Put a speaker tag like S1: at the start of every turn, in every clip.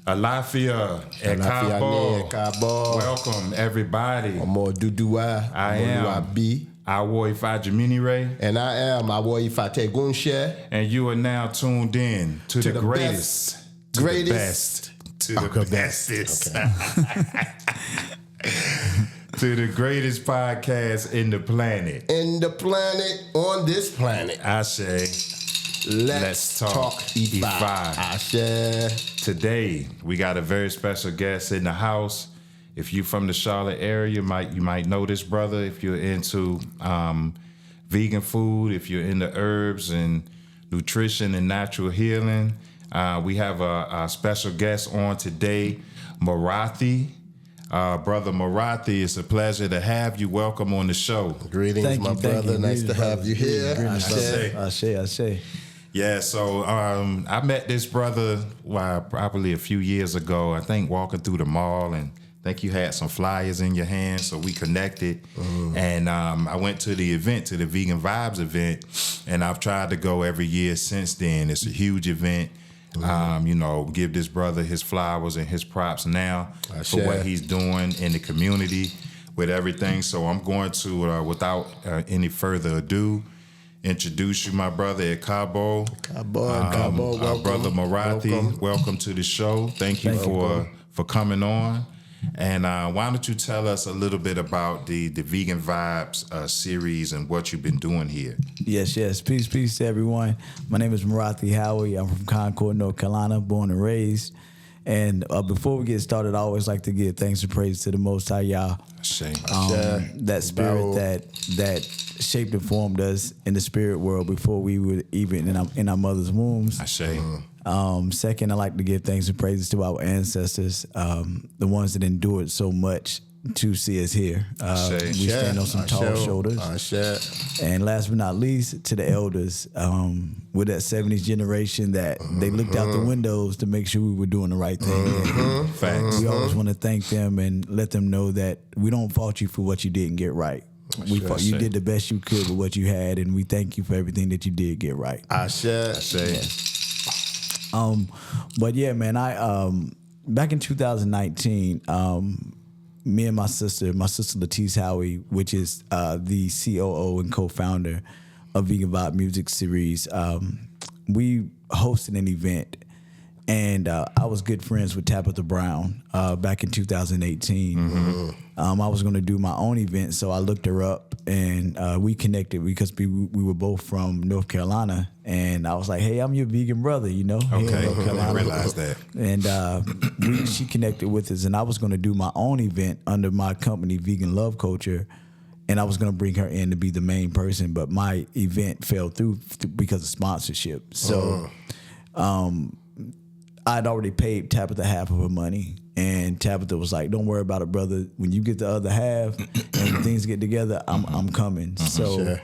S1: Alafia et Cabo. Welcome, everybody.
S2: Omo Duduwa.
S1: I am Awo Ifa Jamini Ray.
S2: And I am Awo Ifa Tegunshe.
S1: And you are now tuned in to the greatest. To the bestest. To the greatest podcast in the planet.
S2: On this planet.
S1: I say, let's talk Ifa.
S2: I say.
S1: Today, we got a very special guest in the house. If you're from the Charlotte area, you might know this brother. If you're into vegan food, if you're into herbs and nutrition and natural healing, we have a special guest on today, Morathi. Brother Morathi, it's a pleasure to have you. Welcome on the show.
S2: Greetings, my brother. Nice to have you here.
S3: I say.
S1: Yeah, so I met this brother probably a few years ago, I think walking through the mall, and I think you had some flyers in your hand, so we connected. And I went to the event, to the Vegan Vibes event, and I've tried to go every year since then. It's a huge event. Give this brother his flowers and his props now for what he's doing in the community with everything. So I'm going to, without any further ado, introduce you, my brother at Cabo.
S2: Cabo,
S1: our brother Morathi. Welcome to the show. Thank you for coming on. And why don't you tell us a little bit about the Vegan Vibes series and what you've been doing here?
S3: Yes. Peace to everyone. My name is Morathi Howie. I'm from Concord, North Carolina, born and raised. And before we get started, I always like to give thanks and praise to the Most High Yah. That spirit that shaped and formed us in the spirit world before we were even in our mother's wombs. Second, I like to give thanks and praises to our ancestors, the ones that endured so much to see us here. We stand on some tall shoulders. And last but not least, to the elders, with that 70s generation that they looked out the windows to make sure we were doing the right thing.
S1: Facts.
S3: We always want to thank them and let them know that we don't fault you for what you didn't get right. You did the best you could with what you had, and we thank you for everything that you did get right.
S2: I say.
S3: But yeah, man, I back in 2019, me and my sister Latisse Howie, which is the COO and co-founder of Vegan Vibe Music Series, we hosted an event, and I was good friends with Tabitha Brown back in 2018. I was going to do my own event, so I looked her up, and we connected because we were both from North Carolina, and I was like, hey, I'm your vegan brother, you know?
S1: Okay, I realized that.
S3: And she connected with us, and I was going to do my own event under my company, Vegan Love Culture, and I was going to bring her in to be the main person, but my event fell through because of sponsorship. So I'd already paid Tabitha half of her money, and Tabitha was like, don't worry about it, brother. When you get the other half and when things get together, I'm coming. So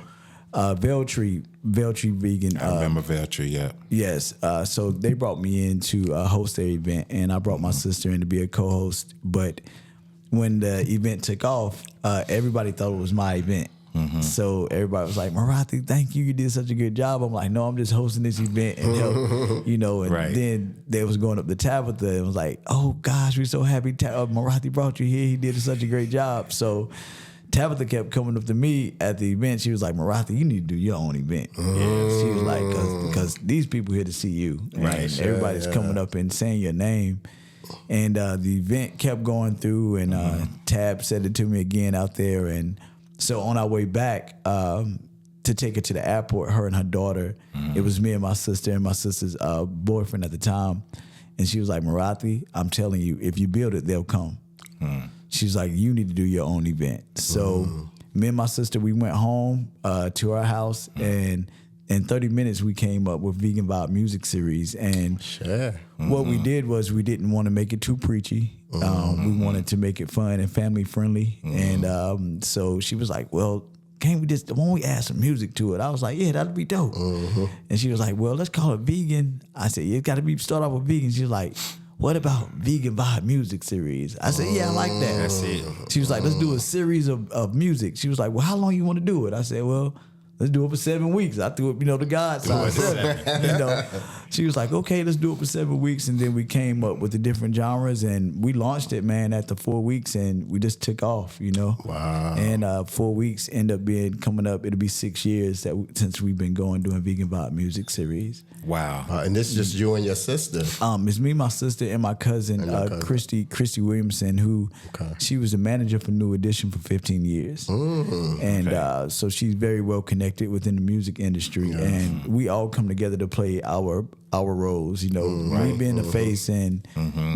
S3: Veltree Vegan.
S1: I remember Veltree, yeah.
S3: Yes. So they brought me in to host their event, and I brought my sister in to be a co-host. But when the event took off, everybody thought it was my event. So everybody was like, Morathi, thank you. You did such a good job. I'm like, no, I'm just hosting this event and help, and then they was going up to Tabitha and was like, oh gosh, we're so happy Morathi brought you here. He did such a great job. So Tabitha kept coming up to me at the event. She was like, Morathi, you need to do your own event. She was like, because these people here to see you. And everybody's coming up and saying your name. And the event kept going through, and Tab said it to me again out there. And so on our way back to take her to the airport, her and her daughter, it was me and my sister and my sister's boyfriend at the time. And she was like, Morathi, I'm telling you, if you build it, they'll come. She's like, you need to do your own event. So me and my sister, we went home to our house, and in 30 minutes, we came up with Vegan Vibe Music Series. And what we did was we didn't want to make it too preachy. We wanted to make it fun and family friendly. And so she was like, well, why don't we add some music to it? I was like, yeah, that'd be dope. And she was like, well, let's call it vegan. I said, yeah, it's got to be start off with vegan. She was like, what about Vegan Vibe Music Series? I said, yeah, I like that.
S1: That's it.
S3: She was like, let's do a series of music. She was like, well, how long you want to do it? I said, well, let's do it for 7 weeks. I threw it, the God side. She was like, okay, let's do it for 7 weeks. And then we came up with the different genres and we launched it, man, after 4 weeks and we just took off,
S2: Wow.
S3: And 4 weeks end up coming up, it'll be 6 years since we've been doing Vegan Vibe Music Series.
S1: Wow.
S2: And this is just you and your sister.
S3: It's me, my sister, and my cousin, Christy Williamson, who she was the manager for New Edition for 15 years. And so she's very well connected within the music industry. And we all come together to play our roles. Me being the face and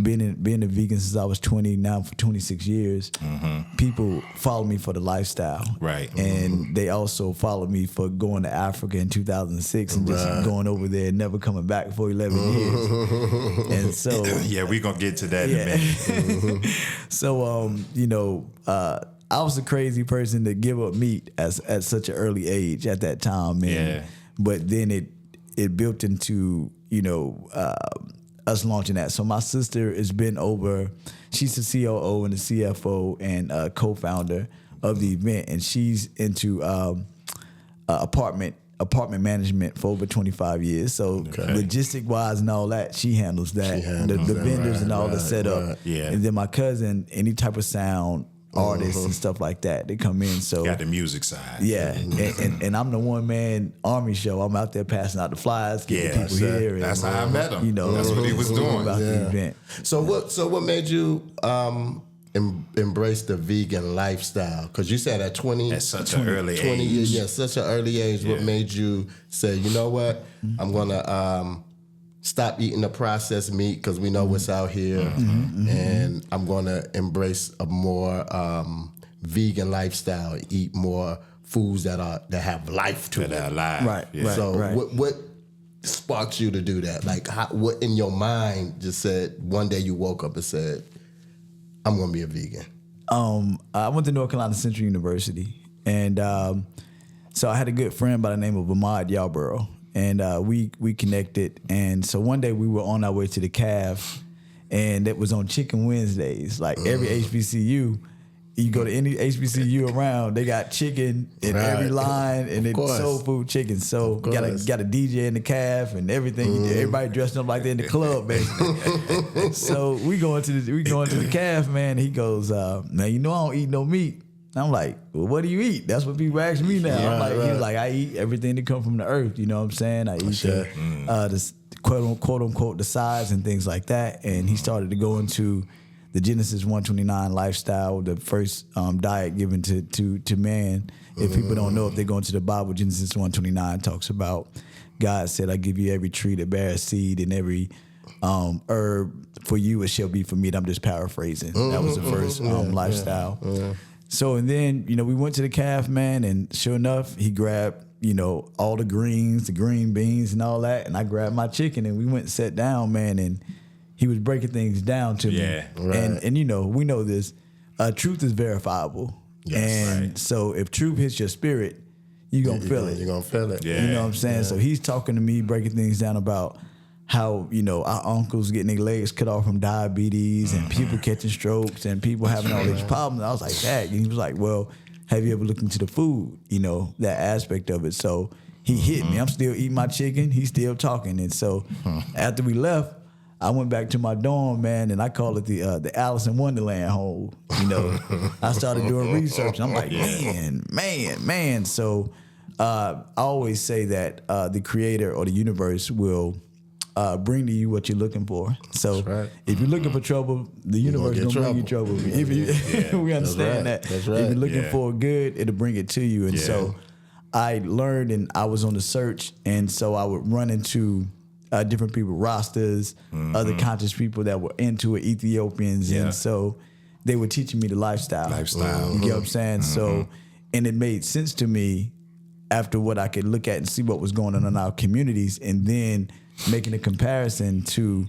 S3: being a vegan since I was 20, now for 26 years. People follow me for the lifestyle.
S1: Right.
S3: And they also followed me for going to Africa in 2006 and just going over there and never coming back for 11 years. And so
S1: yeah, we're gonna get to that in a minute.
S3: So I was a crazy person to give up meat at such an early age at that time, man.
S1: Yeah.
S3: But then it built into us launching that. So my sister has been over. She's the COO and the CFO and co-founder of the event, and she's into apartment management for over 25 years. So logistic wise and all that, she handles that. The vendors and all the setup.
S2: Right.
S1: Yeah.
S3: And then my cousin, any type of sound artists and stuff like that, they come in. So
S1: Got the music side.
S3: yeah, and I'm the one man army show. I'm out there passing out the flyers, getting people here.
S1: That's
S3: and,
S1: how I met him. That's what he was doing.
S3: about the event.
S2: So what made you embrace the vegan lifestyle? Because you said at 20,
S1: At such an early
S2: 20
S1: age.
S2: years, yeah, such an early age. What made you say, you know what, I'm gonna stop eating the processed meat because we know what's out here, and I'm gonna embrace a more vegan lifestyle, eat more foods that have life to
S1: That
S2: it.
S1: are alive.
S3: Right,
S1: Yeah.
S3: right.
S2: So what sparked you to do that? Like, what in your mind just said one day you woke up and said, I'm gonna be a vegan?
S3: I went to North Carolina Central University, and so I had a good friend by the name of Ahmad Yarborough, and we connected. And so one day we were on our way to the CAF, and it was on Chicken Wednesdays. Like every HBCU, you go to any HBCU around, they got chicken in every line, and it's soul food chicken. So got a DJ in the CAF and everything. Everybody dressed up like they're in the club, basically. So we going to the CAF, man. He goes, man, I don't eat no meat. I'm like, well, what do you eat? That's what people ask me now. I'm like, he was like, I eat everything that come from the earth. You know what I'm saying? I eat the quote unquote the sides and things like that. And he started to go into the Genesis 129 lifestyle, the first diet given to man. If people don't know, if they go into the Bible, Genesis 129 talks about God said, I give you every tree that bears seed and every herb for you, it shall be for me. I'm just paraphrasing. That was the first lifestyle. So, and then, we went to the CAF, man, and sure enough, he grabbed, all the greens, the green beans and all that, and I grabbed my chicken, and we went and sat down, man, and he was breaking things down to me.
S2: Right.
S3: And we know this, truth is verifiable.
S2: Yes,
S3: and so if truth hits your spirit, you're going to feel it.
S2: You're going to feel it.
S1: Yeah.
S3: You know what I'm saying? So he's talking to me, breaking things down about how, our uncles getting their legs cut off from diabetes and people catching strokes and people having all these problems. I was like, that. And he was like, well, have you ever looked into the food, that aspect of it? So he hit me. I'm still eating my chicken. He's still talking. And so after we left, I went back to my dorm, man, and I call it the Alice in Wonderland hole. I started doing research, and I'm like, man. So I always say that the creator or the universe will bring to you what you're looking for. So if you're looking for trouble, the universe gonna bring you trouble. If you, we understand that.
S2: That's right.
S3: If you're looking for good, it'll bring it to you. And so I learned, and I was on the search, and so I would run into different people, Rastas, other conscious people that were into it, Ethiopians, and so they were teaching me the lifestyle. You get what I'm saying? So, and it made sense to me after what I could look at and see what was going on in our communities, and then making a comparison to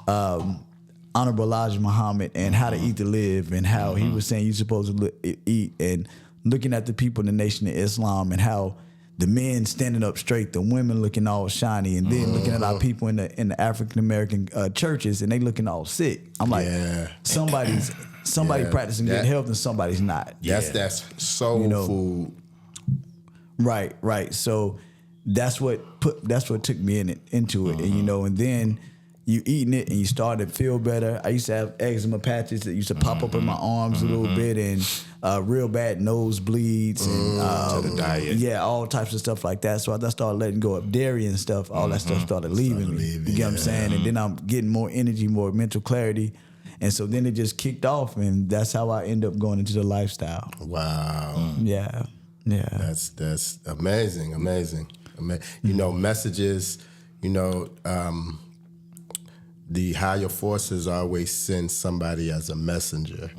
S3: Honorable Elijah Muhammad and how to eat to live, and how he was saying you're supposed to eat, and looking at the people in the Nation of Islam and how the men standing up straight, the women looking all shiny, and then looking at our people in the African American churches, and they looking all sick. I'm like, somebody's practicing good health and somebody's not.
S2: That's soul food.
S3: Right. So that's what took me into it, and and then you eating it and you start to feel better. I used to have eczema patches that used to pop up in my arms a little bit, and real bad nosebleeds and
S1: to the diet.
S3: Yeah, all types of stuff like that. So I started letting go of dairy and stuff. All that stuff started leaving me. You get what I'm saying? And then I'm getting more energy, more mental clarity. And so then it just kicked off, and that's how I end up going into the lifestyle.
S2: Wow.
S3: Yeah.
S2: That's amazing. Messages, the higher forces always send somebody as a messenger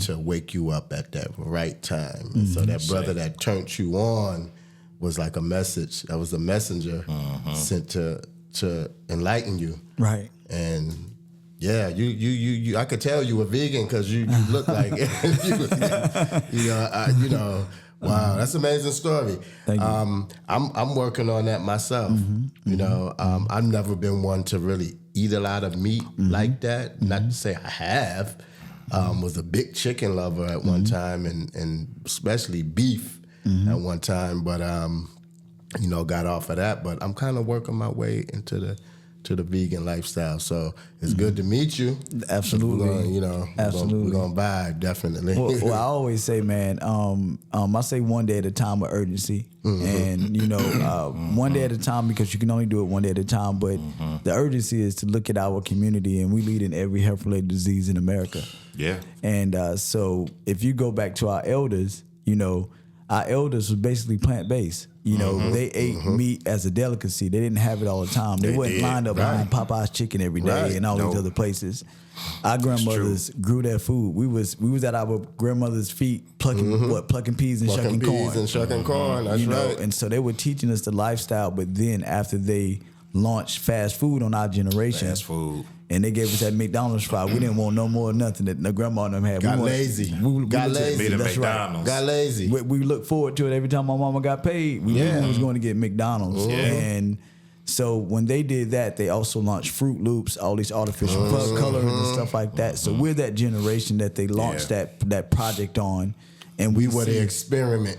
S2: to wake you up at that right time. And so that brother that turned you on was like a message. That was a messenger sent to enlighten you.
S3: Right.
S2: And yeah, you I could tell you were vegan because you look like wow, that's an amazing story.
S3: Thank you.
S2: I'm working on that myself. I've never been one to really eat a lot of meat like that. Not to say I have. Was a big chicken lover at one time, and especially beef at one time. But got off of that. But I'm kind of working my way into the vegan lifestyle. So it's good to meet you.
S3: Absolutely.
S2: We're gonna vibe, definitely.
S3: Well, I always say, man, I say one day at a time with urgency. And, one day at a time, because you can only do it one day at a time. But the urgency is to look at our community, and we lead in every health-related disease in America.
S1: Yeah.
S3: And so if you go back to our elders, our elders was basically plant-based. They ate meat as a delicacy. They didn't have it all the time. They wasn't lined up behind Popeye's chicken every day and all these other places. Our grandmothers grew their food. We was at our grandmother's feet plucking peas and shucking corn.
S2: That's right.
S3: And so they were teaching us the lifestyle. But then after they launched fast food on our generation, and they gave us that McDonald's fry, we didn't want no more nothing that the grandma and them had.
S2: Got lazy.
S3: That's right.
S2: Got lazy.
S3: We look forward to it every time my mama got paid. We knew we was going to get McDonald's. And so when they did that, they also launched Fruit Loops, all these artificial coloring and stuff like that. So we're that generation that they launched that project on, and
S2: we were the experiment,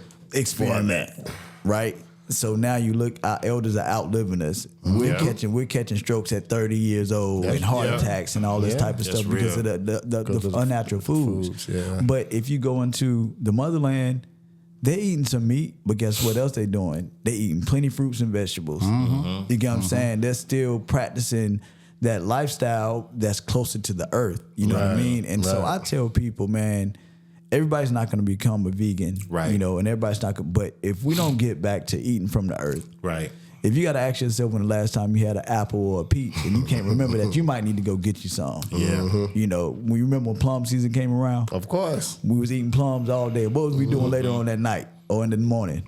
S3: right? So now you look, our elders are outliving us. We're catching strokes at 30 years old and heart attacks and all this type of stuff because of the unnatural foods. But if you go into the motherland, they eating some meat, but guess what else they doing? They eating plenty fruits and vegetables. You get what I'm saying? They're still practicing that lifestyle that's closer to the earth. You know what I mean? And so I tell people, man, everybody's not going to become a vegan,
S1: right?
S3: And everybody's not. But if we don't get back to eating from the earth,
S1: right?
S3: If you got to ask yourself when the last time you had an apple or a peach and you can't remember that, you might need to go get you some.
S1: Yeah.
S3: When you remember when plum season came around?
S2: Of course.
S3: We was eating plums all day. What was we doing later on that night or in the morning?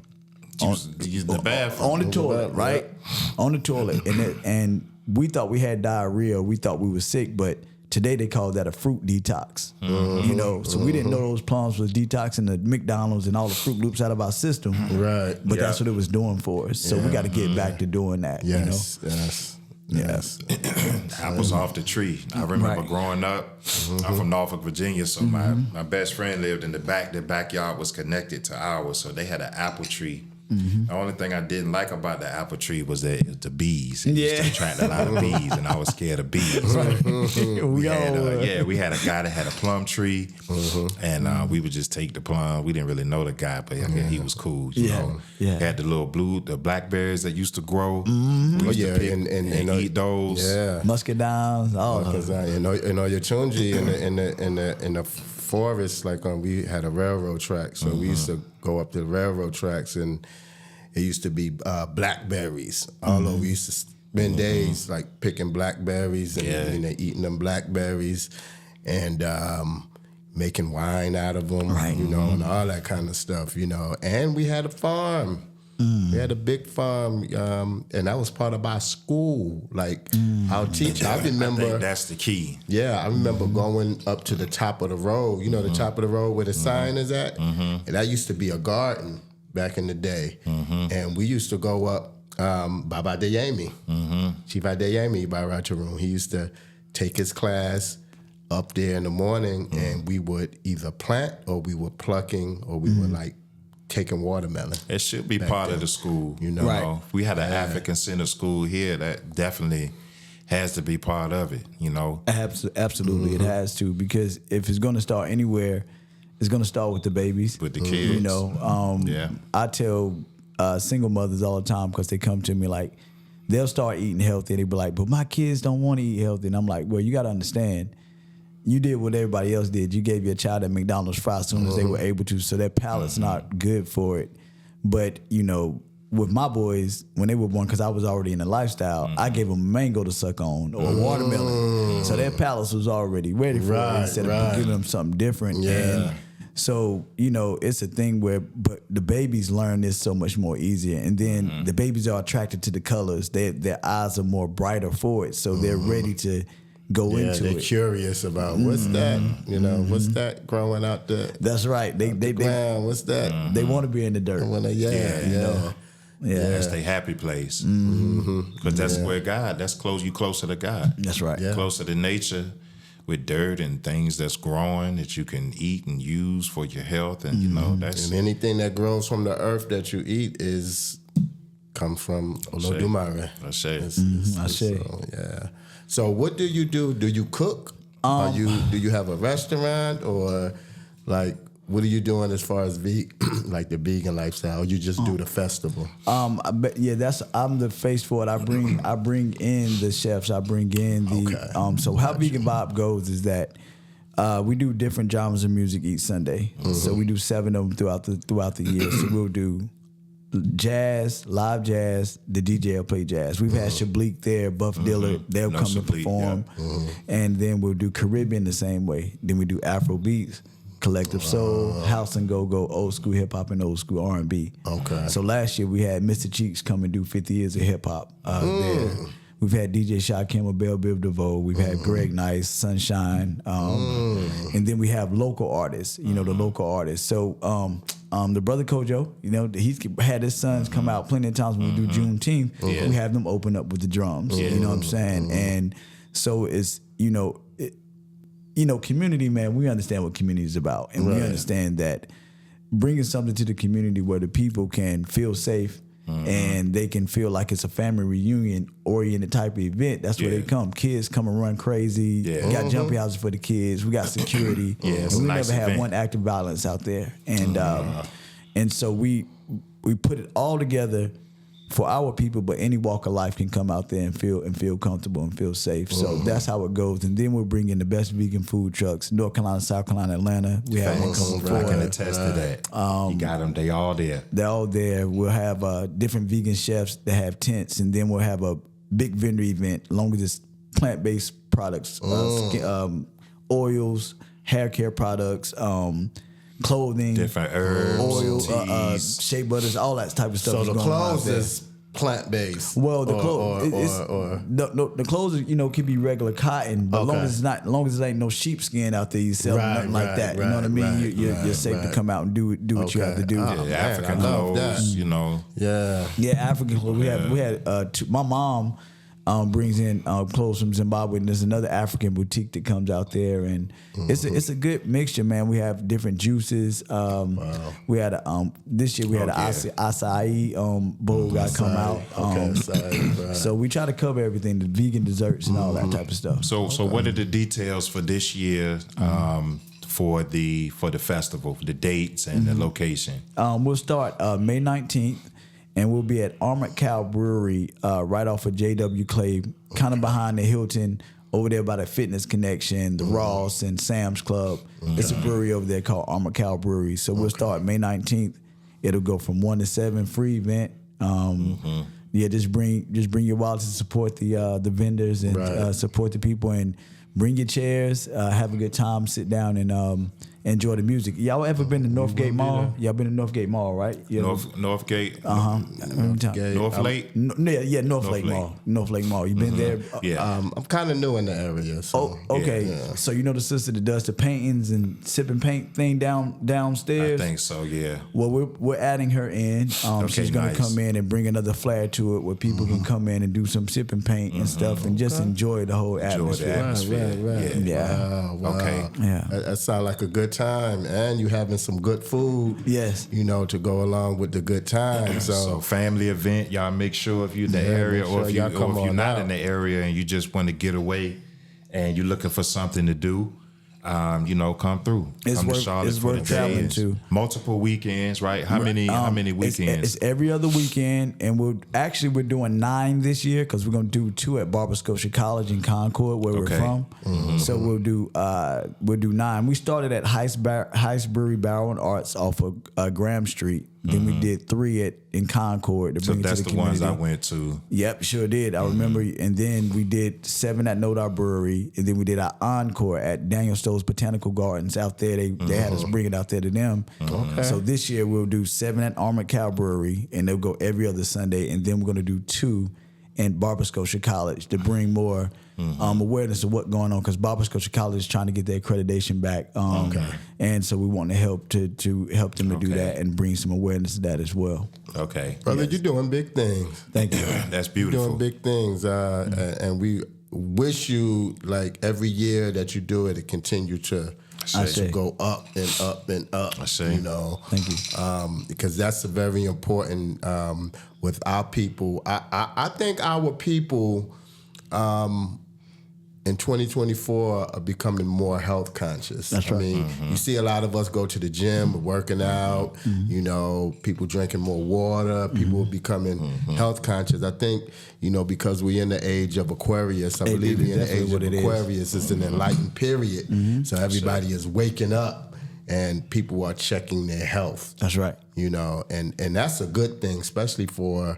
S1: Using the bathroom.
S3: On the toilet, right? On the toilet. And we thought we had diarrhea. We thought we were sick, but today they call that a fruit detox. So we didn't know those plums was detoxing the McDonald's and all the Fruit Loops out of our system.
S2: Right.
S3: But that's what it was doing for us. So we got to get back to doing that.
S2: Yes.
S1: Apples off the tree. I remember growing up. I'm from Norfolk, Virginia, so my best friend lived in the back. The backyard was connected to ours, so they had an apple tree. The only thing I didn't like about the apple tree was the bees. It used to attract a lot of bees, and I was scared of bees. we had a guy that had a plum tree, and we would just take the plum. We didn't really know the guy, but he was cool. You know, had the blackberries that used to grow. We used to pick and eat those.
S2: Yeah,
S3: muscadines.
S2: Because your chunji in the forest, like we had a railroad track, so we used to go up to the railroad tracks, and it used to be blackberries all over. We used to spend days like picking blackberries and eating them blackberries and making wine out of them, and all that kind of stuff, And we had a farm. We had a big farm, and that was part of our school. Like our teacher, I remember.
S1: I think that's the key.
S2: Yeah, I remember going up to the top of the road. The top of the road where the sign is at, and that used to be a garden. back in the day, and we used to go up Baba Deyemi, Chief Adeyemi by Racharoon. He used to take his class up there in the morning, and we would either plant or we were plucking or we were like taking watermelon.
S1: It should be part of the school. You know,
S3: Right.
S1: We had an African Center school here that definitely has to be part of it. You know,
S3: Absolutely, it has to, because if it's going to start anywhere, it's going to start with the babies,
S1: with the kids.
S3: You know, I tell single mothers all the time, because they come to me like, they'll start eating healthy, and they be like, "But my kids don't want to eat healthy," and I'm like, "Well, you got to understand." You did what everybody else did. You gave your child a McDonald's fry as soon as they were able to, so their palate's not good for it. But, you know, with my boys, when they were born, because I was already in the lifestyle, I gave them a mango to suck on or a watermelon. So their palates was already ready for it instead of giving them something different.
S2: Yeah.
S3: And so, you know, it's a thing where, but the babies learn this so much more easier. And then the babies are attracted to the colors. Their eyes are more brighter for it. So they're ready to go into
S2: they're
S3: it.
S2: curious about what's that, you know, what's that growing out the
S3: That's right. They
S2: ground, what's that?
S3: they want to be in the dirt.
S2: I wanna,
S3: You know? Yeah.
S1: That's their happy place. Because that's where God, you closer to God.
S3: That's right.
S1: Closer to nature with dirt and things that's growing that you can eat and use for your health. And, you know, that's
S2: And anything that grows from the earth that you eat comes from Olodumare.
S1: That's it.
S3: I see.
S2: So, yeah. So what do you do? Do you cook? Do you have a restaurant, or like what are you doing as far as like the vegan lifestyle? Or you just do the festival?
S3: I'm the face for it. I bring in the chefs. I bring in the so how Vegan Bob goes is that we do different genres of music each Sunday. So we do 7 of them throughout the year. So we'll do jazz, live jazz. The DJ will play jazz. We've had Shablik there, Buff Dillard. They'll come and perform, and then we'll do Caribbean the same way. Then we do Afro beats, collective soul, house and go, old school hip hop, and old school R&B.
S2: Okay.
S3: So last year we had Mr. Cheeks come and do 50 years of hip hop there. We've had DJ Shot Campbell, Belle Biv DeVoe. We've had Greg Nice, Sunshine, and then we have local artists. You know, the local artists. So the brother Kojo, you know, he's had his sons come out plenty of times when we do Juneteenth. We have them open up with the drums. You know what I'm saying? And so it's community, man. We understand what community is about, and we understand that bringing something to the community where the people can feel safe. And they can feel like it's a family reunion oriented type of event. That's where they come. Kids come and run crazy. We got jumpy houses for the kids. We got security.
S1: It's
S3: and we
S1: a nice
S3: never had
S1: event.
S3: one act of violence out there. And so we put it all together for our people, but any walk of life can come out there and feel comfortable and feel safe. So that's how it goes. And then we'll bring in the best vegan food trucks, North Carolina, South Carolina, Atlanta. We have one coming
S1: I can
S3: forward.
S1: attest to that. You got them. They all there.
S3: They're all there. We'll have different vegan chefs that have tents, and then we'll have a big vendor event, as long as it's plant-based products, oils, hair care products, clothing,
S1: Different herbs,
S3: oil,
S1: teas.
S3: shea butters, all that type of stuff.
S2: So
S3: is
S2: the
S3: going on out
S2: clothes
S3: there.
S2: is plant-based.
S3: Well, the clothes, the clothes, can be regular cotton, but as long as it ain't no sheepskin out there, you sell nothing like that. You know what I mean? You're safe to come out and do what you have to do.
S1: African
S2: I love
S1: clothes,
S2: that.
S1: you know.
S2: Yeah.
S3: Yeah, African clothes. We had my mom brings in clothes from Zimbabwe, and there's another African boutique that comes out there, and it's a good mixture, man. We have different juices. We had this year we had an acai bowl got come out. So we try to cover everything, the vegan desserts and all that type of stuff.
S1: So what are the details for this year for the festival, the dates and the location?
S3: We'll start May 19th. And we'll be at Armored Cow Brewery right off of J.W. Clay, kind of behind the Hilton, over there by the Fitness Connection, the Ross and Sam's Club. It's a brewery over there called Armored Cow Brewery. So we'll start May 19th. It'll go from 1 to 7, free event. Just bring your wallet to support the vendors and support the people, and bring your chairs, have a good time, sit down enjoy the music. Y'all ever been to Northgate Mall? Y'all been to Northgate Mall, right?
S1: Northgate.
S3: North
S1: Lake.
S3: North Lake Mall. North Lake Mall. You been there?
S1: Yeah.
S2: I'm kind of new in the area. So.
S3: Okay.
S2: Yeah.
S3: So you know the sister that does the paintings and sipping paint thing downstairs?
S1: I think so. Yeah.
S3: Well, we're adding her in. She's gonna come in and bring another flair to it, where people can come in and do some sipping paint and stuff, and just enjoy the whole atmosphere.
S2: Right.
S3: Yeah.
S2: Wow.
S1: Okay.
S3: Yeah.
S2: That sounds like a good time, and you having some good food.
S3: Yes.
S2: To go along with the good time.
S1: So family event, y'all make sure if you're in the area, or if you're not in the area and you just want to get away and you're looking for something to do, come through. Come to Charlotte
S3: it's
S1: for
S3: worth
S1: the
S3: traveling
S1: days.
S3: to.
S1: Multiple weekends, right? How many weekends?
S3: It's every other weekend, and we're doing 9 this year because we're gonna do 2 at Barber Scotia College in Concord, where we're from. So we'll do 9. We started at Heisbury Barrel and Arts off of Graham Street. Then we did 3 in Concord to bring it to the community.
S1: That's the ones I went to.
S3: Yep, sure did. I remember. And then we did 7 at No Doubt Brewery, and then we did our encore at Daniel Stowe's Botanical Gardens out there. They had us bring it out there to them.
S2: Okay.
S3: So this year we'll do 7 at Armored Cow Brewery, and they'll go every other Sunday. And then we're going to do 2 in Barber Scotia College to bring more awareness of what's going on, because Barber Scotia College is trying to get their accreditation back. And so we want to help to help them to do that and bring some awareness to that as well.
S1: Okay.
S2: Brother, you're doing big things.
S3: Thank you.
S1: That's beautiful.
S2: You're doing big things. And we wish you, like, every year that you do it, it continue to go up and up and up.
S1: I see.
S3: Thank you.
S2: Because that's very important with our people. I think our people in 2024 are becoming more health conscious.
S3: That's right.
S2: I mean, you see a lot of us go to the gym, working out, people drinking more water, people becoming health conscious. I think, because we're in the age of Aquarius, I believe we're in the age of Aquarius. It's an enlightened period. So everybody is waking up and people are checking their health.
S3: That's right.
S2: And that's a good thing, especially for,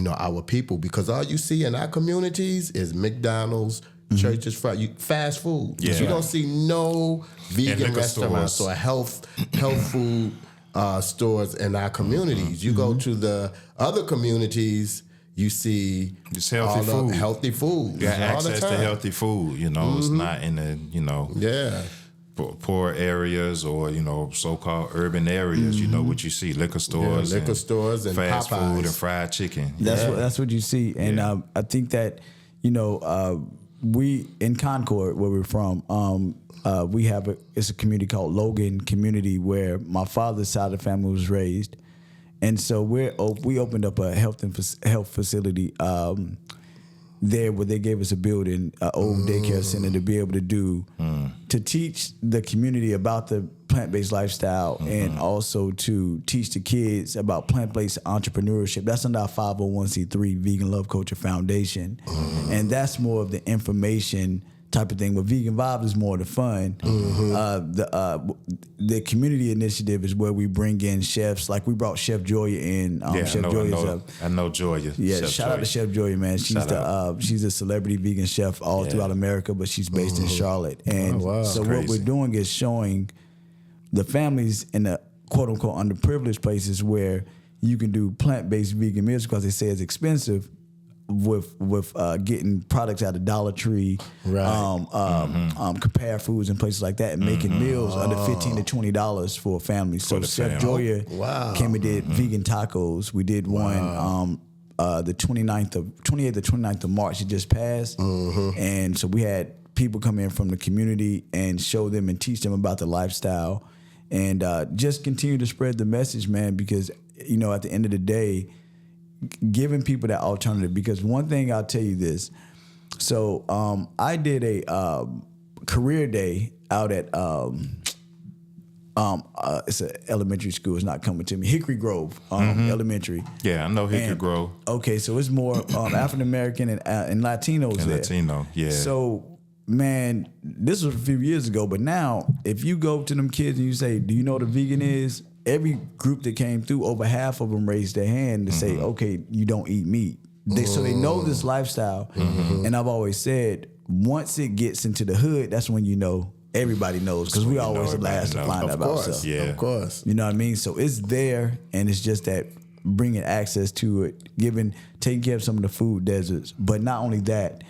S2: our people, because all you see in our communities is McDonald's, churches, fast food.
S1: Yeah.
S2: You don't see no vegan restaurants
S1: stores.
S2: or health food stores in our communities. You go to the other communities, you see
S1: It's healthy
S2: all
S1: food.
S2: the healthy food.
S1: You got
S2: all the
S1: access to
S2: time.
S1: healthy food. It's not in the poor areas or so-called urban areas. What you see: liquor stores,
S2: liquor stores and
S1: fast
S2: Popeyes.
S1: food and fried chicken.
S3: That's what you see, and I think that we in Concord, where we're from, we have it's a community called Logan Community, where my father's side of the family was raised, and so we opened up a health facility there, where they gave us a building, an old daycare center, to be able to teach the community about the plant-based lifestyle, and also to teach the kids about plant-based entrepreneurship. That's under our 501c3 Vegan Love Culture Foundation, and that's more of the information type of thing. But Vegan Vibe is more the fun. The community initiative is where we bring in chefs. Like we brought Chef Joya in. Chef Joya's
S1: I know Joya.
S3: Yeah,
S1: Chef
S3: shout out to Chef Joya, man. She's a celebrity vegan chef all throughout America, but she's based in Charlotte. And so what we're doing is showing the families in the quote unquote underprivileged places where you can do plant-based vegan meals, because they say it's expensive, with getting products out of Dollar Tree, Compare Foods and places like that, and making meals under $15 to $20 for a family. So Chef Joya came and did vegan tacos. We did one the 28th to 29th of March. It just passed, and so we had people come in from the community and show them and teach them about the lifestyle, and just continue to spread the message, man. Because at the end of the day, giving people that alternative. Because one thing I'll tell you this, so I did a career day out at it's an elementary school. It's not coming to me. Hickory Grove Elementary.
S1: Yeah, I know Hickory Grove.
S3: Okay, so it's more African American and Latinos
S1: And
S3: there.
S1: Latino, yeah.
S3: So, man, this was a few years ago, but now if you go to them kids and you say, "Do you know what a vegan is?" Every group that came through, over half of them raised their hand to say, "Okay, you don't eat meat." So they know this lifestyle. And I've always said, once it gets into the hood, that's when you know everybody knows because we always the last to find out about stuff.
S1: Yeah.
S2: Of course.
S3: You know what I mean? So it's there, and it's just that bringing access to it, taking care of some of the food deserts. But not only that,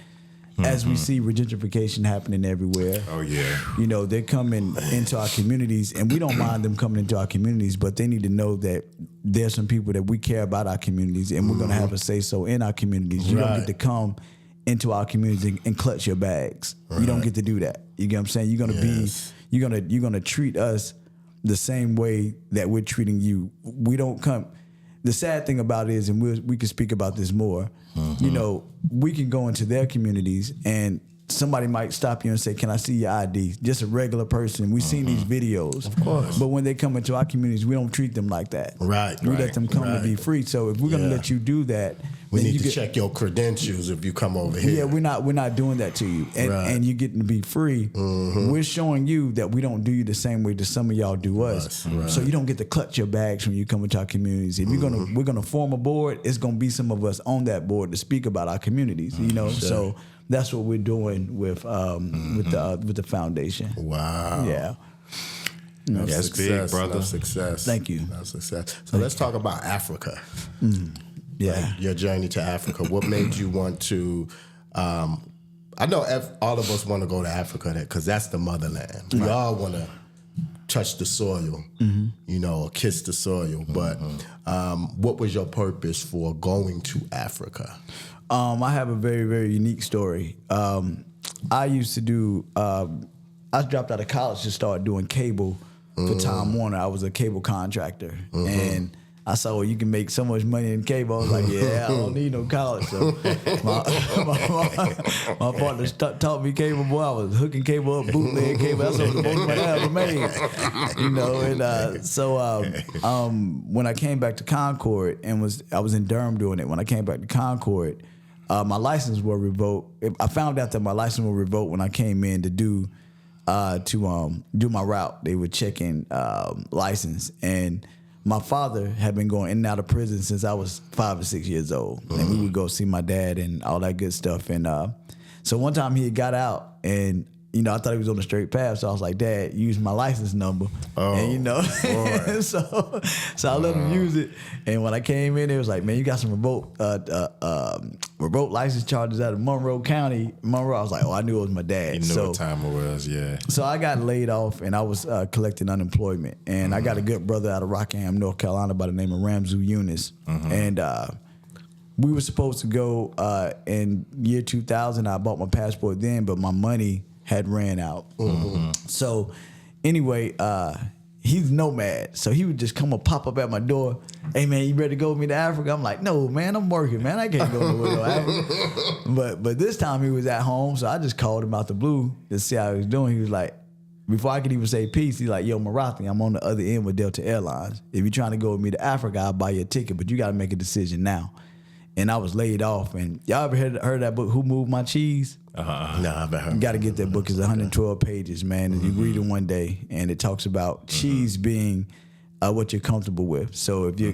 S3: as we see gentrification happening everywhere.
S1: Oh yeah.
S3: You know, they're coming into our communities, and we don't mind them coming into our communities, but they need to know that there's some people that we care about our communities, and we're gonna have a say so in our communities. You don't get to come into our communities and clutch your bags. You don't get to do that. You get what I'm saying? You're gonna you're gonna treat us the same way that we're treating you. We don't come. The sad thing about it is, and we can speak about this more, you know, we can go into their communities and somebody might stop you and say, can I see your ID? Just a regular person. We've seen these videos.
S2: Of course.
S3: But when they come into our communities, we don't treat them like that.
S2: Right.
S3: We let them come to be free. So if we're going to let you do that,
S2: we
S3: then
S2: need to check your credentials if you come over here.
S3: Yeah, we're not doing that to you. And you getting to be free. We're showing you that we don't do you the same way that some of y'all do us.
S2: Right.
S3: So you don't get to clutch your bags when you come into our communities. If we're gonna form a board, it's gonna be some of us on that board to speak about our communities. You know, so that's what we're doing with the foundation.
S2: Wow.
S3: Yeah.
S1: That's big, brother.
S2: Success.
S3: Thank you.
S2: That's success. So let's talk about Africa.
S3: Yeah.
S2: Like your journey to Africa. What made you want to? I know all of us want to go to Africa because that's the motherland. We all want to touch the soil, you know, or kiss the soil. But what was your purpose for going to Africa?
S3: I have a very, very unique story. I used to do. I dropped out of college to start doing cable for Time Warner. I was a cable contractor, and I saw you can make so much money in cable. I was like, yeah, I don't need no college. So my partner taught me cable. Boy, I was hooking cable up, bootleg cable. That's what the most money I ever made. You know, and so when I came back to Concord and I was in Durham doing it. When I came back to Concord, my license was revoked. I found out that my license was revoked when I came in to do my route. They were checking license, and my father had been going in and out of prison since I was 5 or 6 years old, and we would go see my dad and all that good stuff. And so one time he got out, and you know, I thought he was on the straight path, so I was like, "Dad, use my license number." And you know, so I let him use it. And when I came in, it was like, "Man, you got some revoked license charges out of Monroe County." I was like, "Oh, I knew it was my dad."
S1: You know what time it was, yeah.
S3: So I got laid off, and I was collecting unemployment. And I got a good brother out of Rockingham, North Carolina, by the name of Ramzu Eunice. And we were supposed to go in year 2000. I bought my passport then, but my money had ran out. So anyway, he's nomad. So he would just come and pop up at my door. "Hey man, you ready to go with me to Africa?" I'm like, "No man, I'm working, man. I can't go nowhere to Africa." But this time he was at home, so I just called him out the blue to see how he was doing. He was like, before I could even say peace, he's like, "Yo, Morathi, I'm on the other end with Delta Airlines. If you're trying to go with me to Africa, I'll buy you a ticket, but you got to make a decision now." And I was laid off. And y'all ever heard that book, Who Moved My Cheese?
S2: No, I've heard.
S3: You got to get that book. It's 112 pages, man. And you read it one day, and it talks about cheese being what you're comfortable with. So if you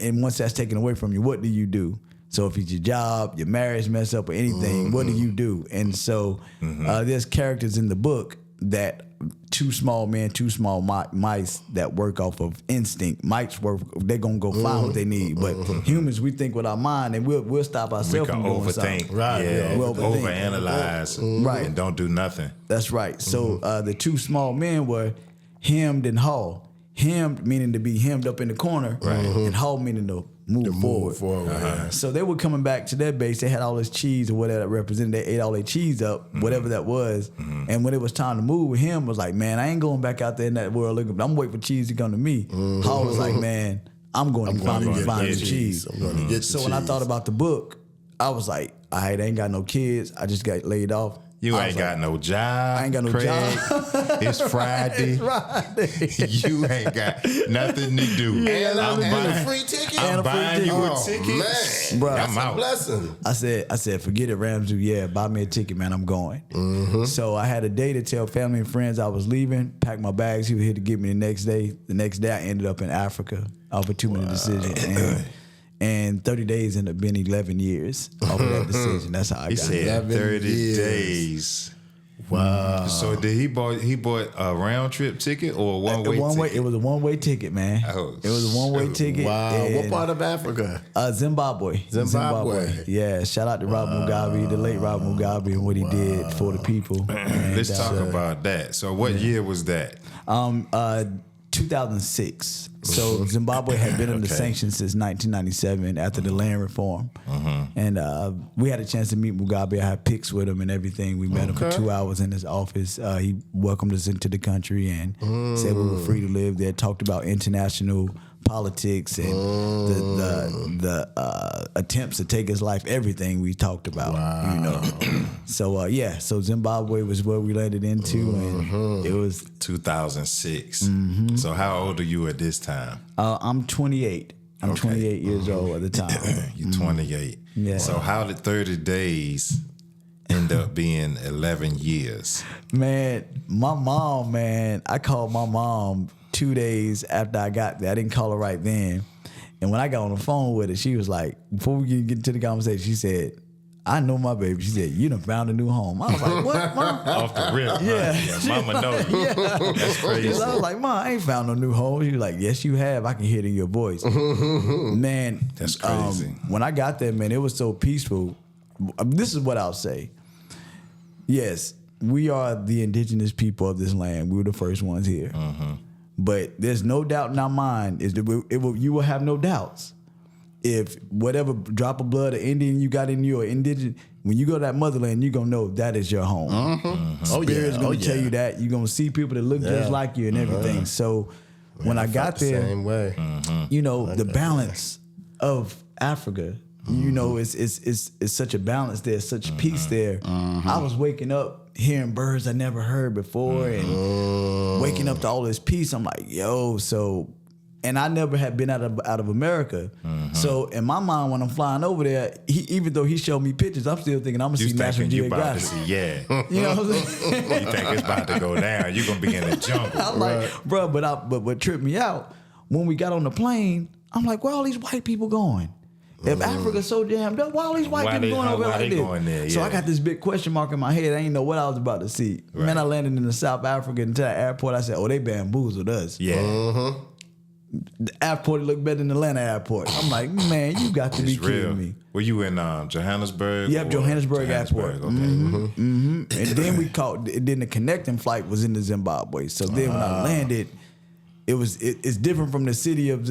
S3: and once that's taken away from you, what do you do? So if it's your job, your marriage mess up or anything, what do you do? And so there's characters in the book that two small men, two small mice that work off of instinct. Mice work; they're gonna go find what they need. But humans, we think with our mind, and we'll stop ourselves from doing something.
S2: Right?
S1: Yeah,
S3: We'll
S1: overanalyze,
S3: right,
S1: and don't do nothing.
S3: That's right. So the two small men were hemmed and hauled. Hemmed meaning to be hemmed up in the corner, and hauled meaning to move forward. So they were coming back to their base. They had all this cheese or whatever that represented. They ate all their cheese up, whatever that was. And when it was time to move with him, was like, "Man, I ain't going back out there in that world looking. I'm waiting for cheese to come to me." Hall was like, "Man, I'm going to find the cheese."
S2: I'm going to get
S3: so when I thought about the book, I was like, "I ain't got no kids. I just got laid off.
S1: You ain't got no job.
S3: I ain't got no job.
S1: It's Friday. You ain't got nothing to do.
S2: And I'm buying a free ticket.
S1: I'm buying you a ticket.
S2: Man,
S3: Bro,
S2: that's
S1: I'm
S2: a
S1: out.
S2: blessing.
S3: I said, forget it, Ramzu. Yeah, buy me a ticket, man. I'm going. So I had a day to tell family and friends I was leaving, pack my bags. He was here to get me the next day. The next day, I ended up in Africa off a 2-minute decision. And 30 days ended up being 11 years off of that decision. That's how I
S1: He
S3: got
S1: said
S3: it.
S1: 30 days.
S2: Wow.
S1: So did he bought a round trip ticket or a one-way ticket?
S3: It was a one-way ticket, man.
S1: Oh,
S3: it was a one-way ticket.
S2: Wow. What
S3: and,
S2: part of Africa?
S3: Zimbabwe. Yeah. Shout out to Robert Mugabe, the late Robert Mugabe, and what he did for the people. And,
S1: Let's talk about that. So what year was that?
S3: 2006. So Zimbabwe had been under sanctions since 1997 after the land reform. And we had a chance to meet Mugabe. I had pics with him and everything. We met him for 2 hours in his office. He welcomed us into the country and said we were free to live there. Talked about international politics and the attempts to take his life. Everything we talked about, you know. So so Zimbabwe was where we landed into, and it was
S1: 2006. So how old are you at this time?
S3: I'm 28. I'm 28 years old at the time.
S1: You're 28.
S3: Yeah.
S1: So how did 30 days end up being 11 years?
S3: Man, my mom, I called my mom 2 days after I got there. I didn't call her right then. And when I got on the phone with her, she was like, before we get into the conversation, she said, I know my baby. She said, you done found a new home. I was like, what, Mom?
S1: Off the rip.
S3: Yeah.
S1: Mama know you. That's crazy.
S3: I was like, Mom, I ain't found no new home. She was like, yes, you have. I can hear it in your voice. Man.
S1: That's crazy.
S3: When I got there, man, it was so peaceful. This is what I'll say. Yes, we are the indigenous people of this land. We were the first ones here. But there's no doubt in our mind is that you will have no doubts. If whatever drop of blood or Indian you got in you or indigenous, when you go to that motherland, you're going to know that is your home. Spirit's going to tell you that. You're going to see people that look just like you and everything. So when I got there,
S2: same way.
S3: you know, the balance of Africa, you know, it's such a balance there, such peace there. I was waking up hearing birds I never heard before and waking up to all this peace. I'm like, yo, so... And I never had been out of America. So in my mind, when I'm flying over there, even though he showed me pictures, I'm still thinking I'm going to see National Geographic. You know what I'm saying?
S1: You think it's about to go down. You're going to be in the jungle.
S3: I'm like, bro, but what tripped me out, when we got on the plane, I'm like, where all these white people going? If Africa's so damn dope, why all these white people going over like this? So I got this big question mark in my head. I didn't know what I was about to see. Right. Man, I landed in the South Africa into the airport. I said, oh, they bamboozled us.
S1: Yeah.
S3: The airport looked better than the Atlanta airport. I'm like, man, you got to be kidding me.
S1: Were you in Johannesburg?
S3: Yep, Johannesburg Airport. Okay. And then then the connecting flight was into Zimbabwe. So then when I landed, it's different from the city of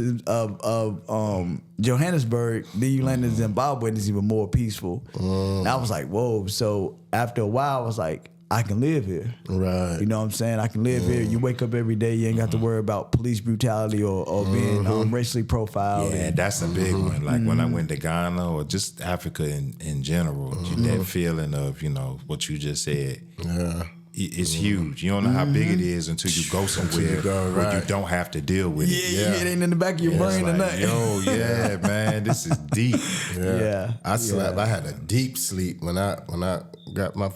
S3: Johannesburg. Then you land in Zimbabwe and it's even more peaceful. And I was like, whoa. So after a while, I was like, I can live here. Right. You know what I'm saying? I can live here. You wake up every day. You ain't got to worry about police brutality or being racially profiled.
S1: Yeah, that's a big one. Like when I went to Ghana or just Africa in general, that feeling of, you know, what you just said. Yeah. It's huge. You don't know how big it is until you go somewhere where you don't have to deal with it.
S3: Yeah, it ain't in the back of your brain or nothing.
S1: Yo, yeah, man, this is deep.
S2: Yeah. I slept. I had a deep sleep when I got my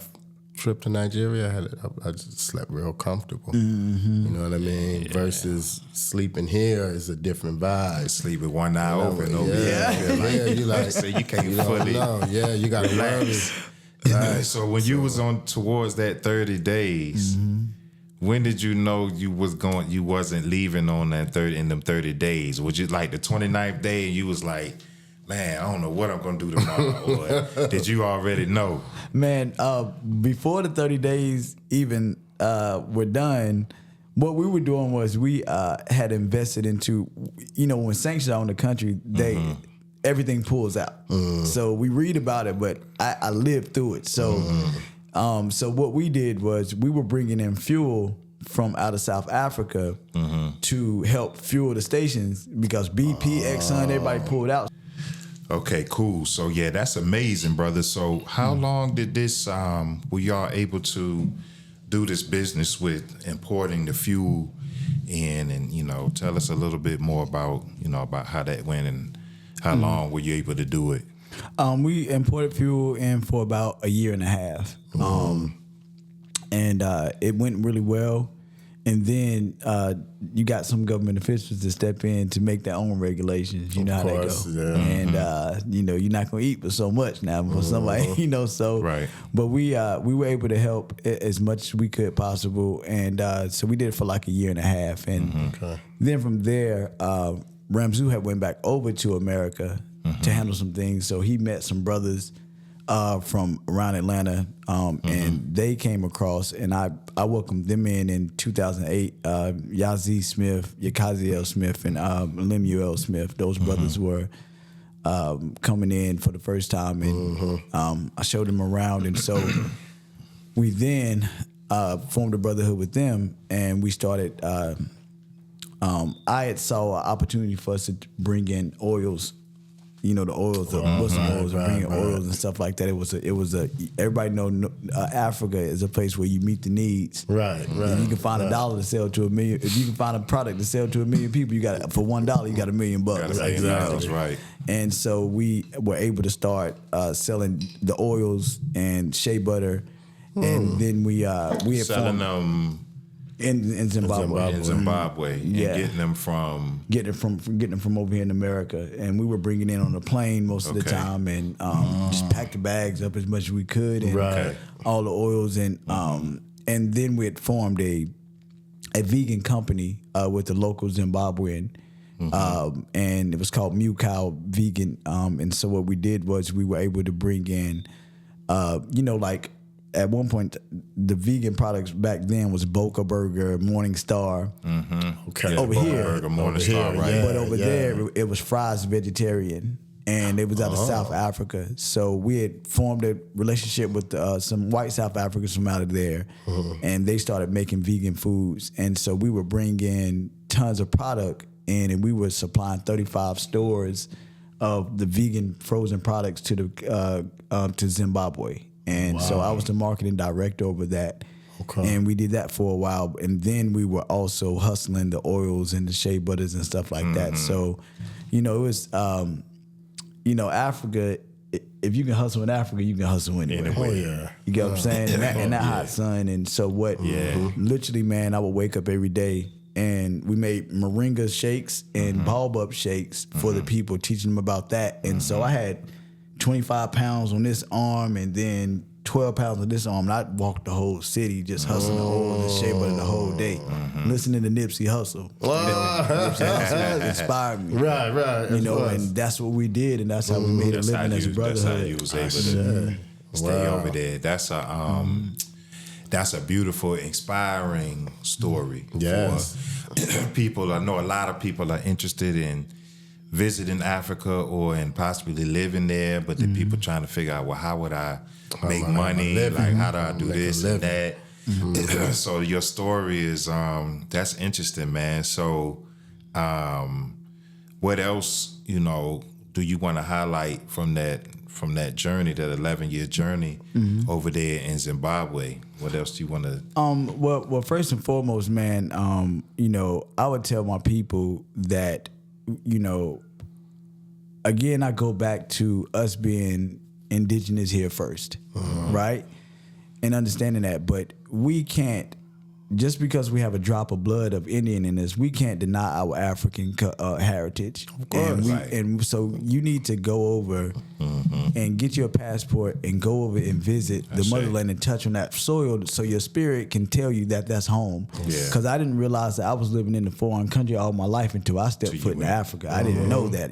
S2: trip to Nigeria. I just slept real comfortable. You know what I mean? Yeah. Versus sleeping here is a different vibe.
S1: Sleep with one eye open over
S2: here. You like
S1: so you can't fully.
S2: Yeah, you got to relax.
S1: Right. So when you was on towards that 30 days, when did you know you wasn't leaving on that in them 30 days? Was it like the 29th day and you was like, man, I don't know what I'm gonna do tomorrow? Or did you already know? Man,
S3: before the 30 days even were done, what we were doing was we had invested into, you know, when sanctions are on the country, everything pulls out. So we read about it, but I lived through it. So so what we did was we were bringing in fuel from out of South Africa to help fuel the stations because BP, Exxon, everybody pulled out.
S1: Okay, cool. So yeah, that's amazing, brother. So how long did this were y'all able to do this business with importing the fuel in, and you know, tell us a little bit more about, you know, about how that went and how long were you able to do it?
S3: We imported fuel in for about a year and a half. And it went really well. And then you got some government officials to step in to make their own regulations. You know how they go.
S2: Yeah.
S3: And you're not gonna eat for so much now for somebody. So.
S1: Right.
S3: But we were able to help as much as we could possible, and so we did it for like a year and a half. And then from there, Ramzu had went back over to America to handle some things. So he met some brothers from around Atlanta, and they came across, and I welcomed them in 2008. Yazzie Smith, Yakaziel Smith, and Lemuel Smith. Those brothers were coming in for the first time, and I showed them around, and so we then formed a brotherhood with them, and we started. I had saw an opportunity for us to bring in oils. The oils, the Muslim oils, bringing oils and stuff like that. It was a. Everybody know Africa is a place where you meet the needs.
S2: Right.
S3: If you can find $1 to sell to $1 million, if you can find a product to sell to $1 million people, you got for $1 you got $1 million bucks.
S1: Exactly. Right.
S3: And so we were able to start selling the oils and shea butter, and then we had
S1: selling
S3: formed,
S1: them
S3: in Zimbabwe.
S1: in Zimbabwe, and getting them from
S3: Getting them from over here in America, and we were bringing in on a plane most of the time, and just packed the bags up as much as we could, and all the oils, and then we had formed a vegan company with the local Zimbabwean, and it was called Mew Cow Vegan, and so what we did was we were able to bring in, like. At one point, the vegan products back then was Boca Burger, Morning Star.
S2: Okay.
S3: Over
S1: Boca
S3: here,
S1: Burger, Morning Star, right?
S2: Yeah.
S3: but over there, it was Fries Vegetarian, and it was out of South Africa. So we had formed a relationship with some white South Africans from out of there, and they started making vegan foods. And so we would bring in tons of product in, and we were supplying 35 stores of the vegan frozen products to Zimbabwe. And so I was the marketing director over that. Okay. And we did that for a while. And then we were also hustling the oils and the shea butters and stuff like that. So, it was, Africa, if you can hustle in Africa, you can hustle anywhere.
S2: Oh, yeah.
S3: You get what I'm saying? And that hot sun. And so literally, man, I would wake up every day, and we made moringa shakes and baobab shakes for the people, teaching them about that. And so I had 25 pounds on this arm, and then 12 pounds on this arm, and I'd walk the whole city just hustling the oil and shea butter the whole day, listening to Nipsey Hussle. Nipsey Hussle inspired me.
S2: Right.
S3: And that's what we did, and that's how we made a living as a brotherhood.
S1: That's how you was able to stay over there. That's a beautiful, inspiring story for people. I know a lot of people are interested in visiting Africa or in possibly living there, but the people trying to figure out, well, how would I make money? Like, how do I do this and that? So your story is that's interesting, man. So what else, do you want to highlight from that journey, that 11-year journey over there in Zimbabwe? What else do you want to?
S3: Well, first and foremost, man, I would tell my people that, again, I go back to us being indigenous here first, right? And understanding that, but we can't, just because we have a drop of blood of Indian in us, we can't deny our African heritage. Of course. And so you need to go over and get your passport and go over and visit the motherland and touch on that soil, so your spirit can tell you that that's home. Because I didn't realize that I was living in a foreign country all my life until I stepped foot in Africa. I didn't know that.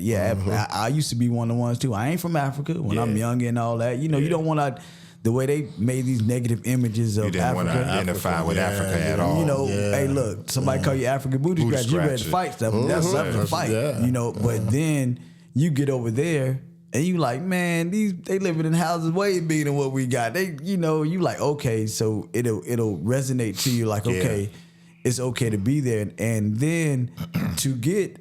S3: I used to be one of the ones too. I ain't from Africa when I'm young and all that. You don't want to. The way they made these negative images of Africa. You didn't want to
S1: identify with Africa at all.
S3: Hey, look, somebody call you African booty scratch, you ready to fight stuff. That's something to fight, But then you get over there and you like, man, they living in houses way bigger than what we got. They, you like, okay, so it'll resonate to you like, okay, it's okay to be there, and then to get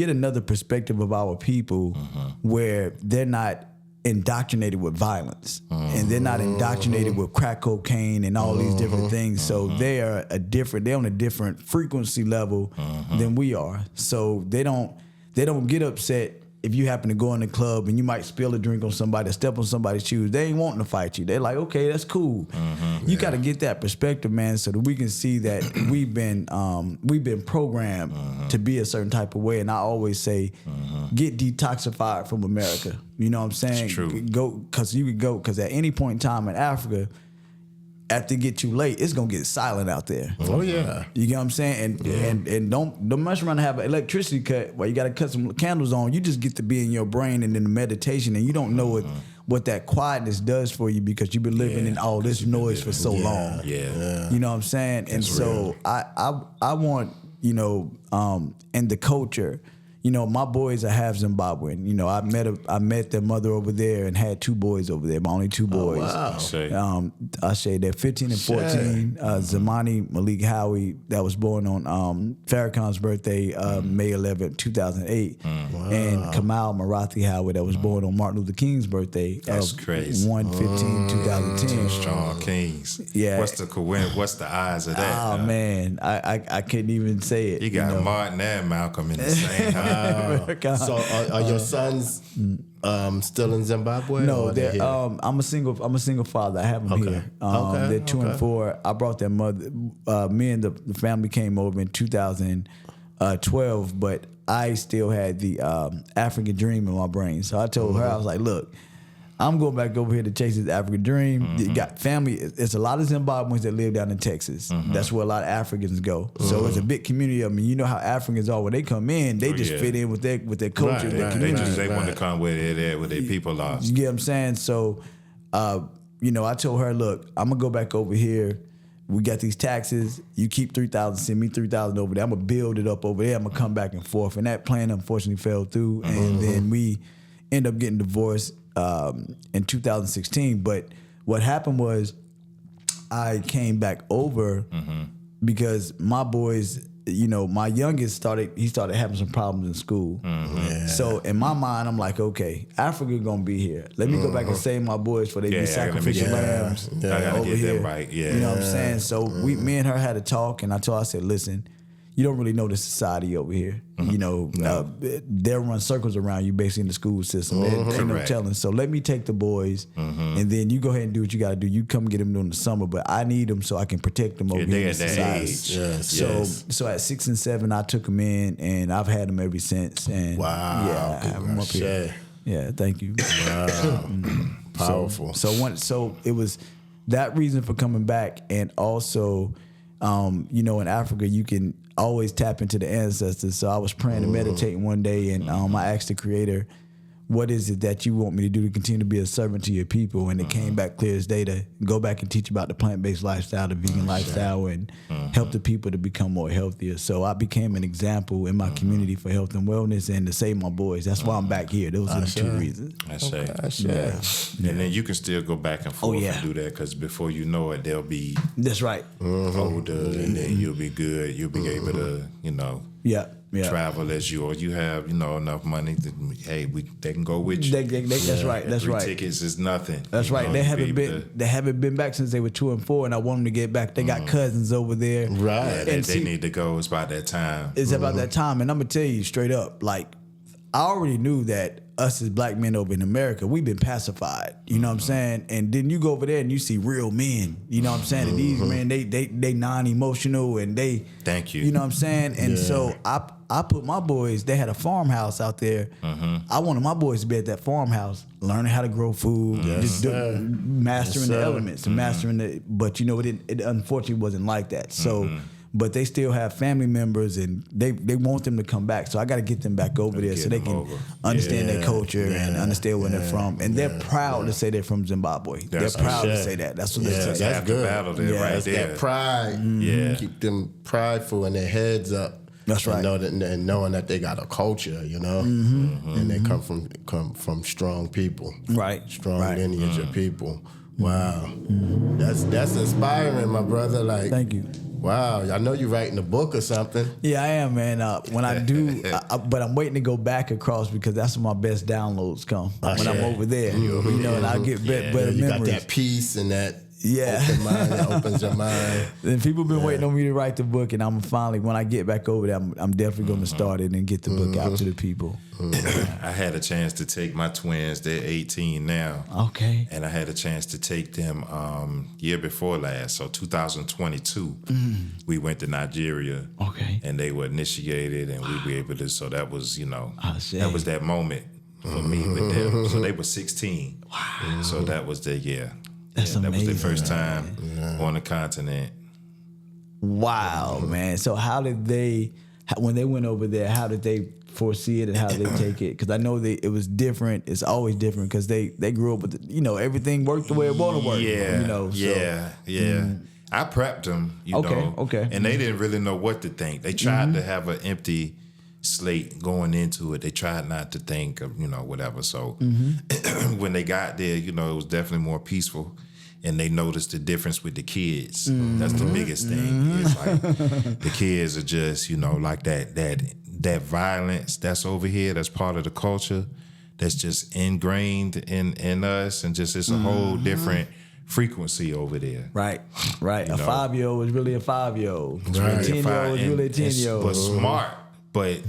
S3: another perspective of our people where they're not indoctrinated with violence, and they're not indoctrinated with crack cocaine and all these different things. So they're on a different frequency level than we are. So they don't get upset if you happen to go in the club and you might spill a drink on somebody, or step on somebody's shoes, they ain't wanting to fight you. They're like, okay, that's cool. You got to get that perspective, man, so that we can see that we've been programmed to be a certain type of way. And I always say, get detoxified from America. You know what I'm saying?
S1: It's true.
S3: Because at any point in time in Africa, after it get too late, it's gonna get silent out there.
S2: Oh yeah,
S3: you get what I'm saying, and don't mess around and have an electricity cut while you got to cut some candles on. You just get to be in your brain and in the meditation, and you don't know what that quietness does for you because you've been living in all this noise for so long.
S1: Yeah,
S3: you know what I'm saying, and so I want in the culture. You know, my boys are half Zimbabwean. You know, I met their mother over there and had 2 boys over there. My only 2 boys.
S2: Oh, wow.
S3: I say they're 15 and 14. Zamani Malik Howie, that was born on Farrakhan's birthday, May 11, 2008. And Kamal Morathi Howie, that was born on Martin Luther King's birthday.
S1: That's crazy.
S3: 1/15/2010.
S1: Strong Kings.
S3: Yeah.
S1: What's the odds of that?
S3: Oh man, I couldn't even say it.
S1: You got Martin and Malcolm in the same house.
S2: So are your sons still in Zimbabwe?
S3: No,
S2: or they're here?
S3: I'm a single father. I have them here. They're 2 and 4. I brought their mother. Me and the family came over in 2012, but I still had the African dream in my brain. So I told her, I was like, look, I'm going back over here to chase this African dream. You got family. It's a lot of Zimbabweans that live down in Texas. That's where a lot of Africans go. So it's a big community of them. You know how Africans are. When they come in, they just fit in with their culture, their community.
S1: They want to come where their people are.
S3: You get what I'm saying? So, I told her, look, I'm going to go back over here. We got these taxes. You keep 3,000, send me 3,000 over there. I'm going to build it up over there. I'm going to come back and forth. And that plan unfortunately fell through. And then we end up getting divorced in 2016. But what happened was I came back over because my boys, my youngest started having some problems in school. So in my mind, I'm like, okay, Africa gonna be here. Let me go back and save my boys for they be sacrificial lambs
S1: I gotta
S3: over
S1: get
S3: here.
S1: them right. Yeah.
S3: You know what I'm saying? So me and her had a talk, and I said, listen, you don't really know the society over here. They'll run circles around you basically in the school system. Ain't no telling. So let me take the boys, and then you go ahead and do what you got to do. You come get them during the summer, but I need them so I can protect them over here in the society. So at 6 and 7, I took them in, and I've had them ever since. And
S2: wow.
S3: I have them up here. Yeah, thank you.
S2: Wow. Powerful.
S3: So it was that reason for coming back, and also, in Africa you can always tap into the ancestors. So I was praying and meditating one day, and I asked the Creator, what is it that you want me to do to continue to be a servant to your people? And it came back clear as day to go back and teach about the plant-based lifestyle, the vegan lifestyle, and help the people to become more healthier. So I became an example in my community for health and wellness and to save my boys. That's why I'm back here. Those are the 2 reasons.
S1: And then you can still go back and forth and do that, because before you know it, they'll be
S3: that's right
S1: older, and then you'll be good. You'll be able to, travel as you have, enough money to, they can go with you.
S3: That's right. That's
S1: 3
S3: right.
S1: tickets is nothing.
S3: That's right. They haven't been back since they were 2 and 4, and I want them to get back. They got cousins over there.
S2: Right.
S1: Yeah, they need to go. It's about that time.
S3: It's about that time, and I'm gonna tell you straight up, like, I already knew that us as black men over in America, we've been pacified. You know what I'm saying? And then you go over there and you see real men. You know what I'm saying? And these men, they non-emotional, and they
S1: thank you.
S3: You know what I'm saying? And so I put my boys. They had a farmhouse out there. I wanted my boys to be at that farmhouse, learning how to grow food, mastering the elements, mastering the. But it unfortunately wasn't like that. So. But they still have family members, and they want them to come back. So I got to get them back over there so they can understand their culture and understand where they're from. And they're proud to say they're from Zimbabwe. They're proud to say that. That's what they say.
S2: That's good.
S1: Battle there, right there.
S2: That pride. Keep them prideful and their heads up.
S3: That's right.
S2: And knowing that they got a culture, and they come from strong people.
S3: Right.
S2: Strong lineage of people. Wow. That's inspiring, my brother. Like,
S3: thank you.
S2: Wow, I know you're writing a book or something.
S3: Yeah, I am, man. When I do, but I'm waiting to go back across because that's when my best downloads come. When I'm over there, and I get better memories.
S2: You got that peace and that
S3: Yeah.
S2: open mind, it opens your mind.
S3: And people been waiting on me to write the book, and I'm finally, when I get back over there, I'm definitely going to start it and get the book out to the people.
S1: I had a chance to take my twins. They're 18 now.
S3: Okay.
S1: And I had a chance to take them year before last, so 2022. We went to Nigeria.
S3: Okay.
S1: And they were initiated, and we were able to. So that was,
S3: see.
S1: that was that moment for me with them. So they were 16.
S3: Wow.
S1: So that was the
S3: That's
S1: that was
S3: amazing,
S1: their first time on the continent.
S3: Wow, man. So how did they, when they went over there, how did they foresee it and how did they take it? Because I know it was different. It's always different because they grew up with, everything worked the way it want to work.
S1: Yeah,
S3: So.
S1: I prepped them,
S3: Okay.
S1: and they didn't really know what to think. They tried to have an empty slate going into it. They tried not to think of, whatever. So when they got there, it was definitely more peaceful. And they noticed the difference with the kids. That's the biggest thing. It's like the kids are just, like that violence that's over here, that's part of the culture, that's just ingrained in us, and just it's a whole different frequency over there.
S3: Right. A 5-year-old is really a 5-year-old.
S2: Right.
S3: A 10-year-old is really a 10-year-old.
S1: But smart, but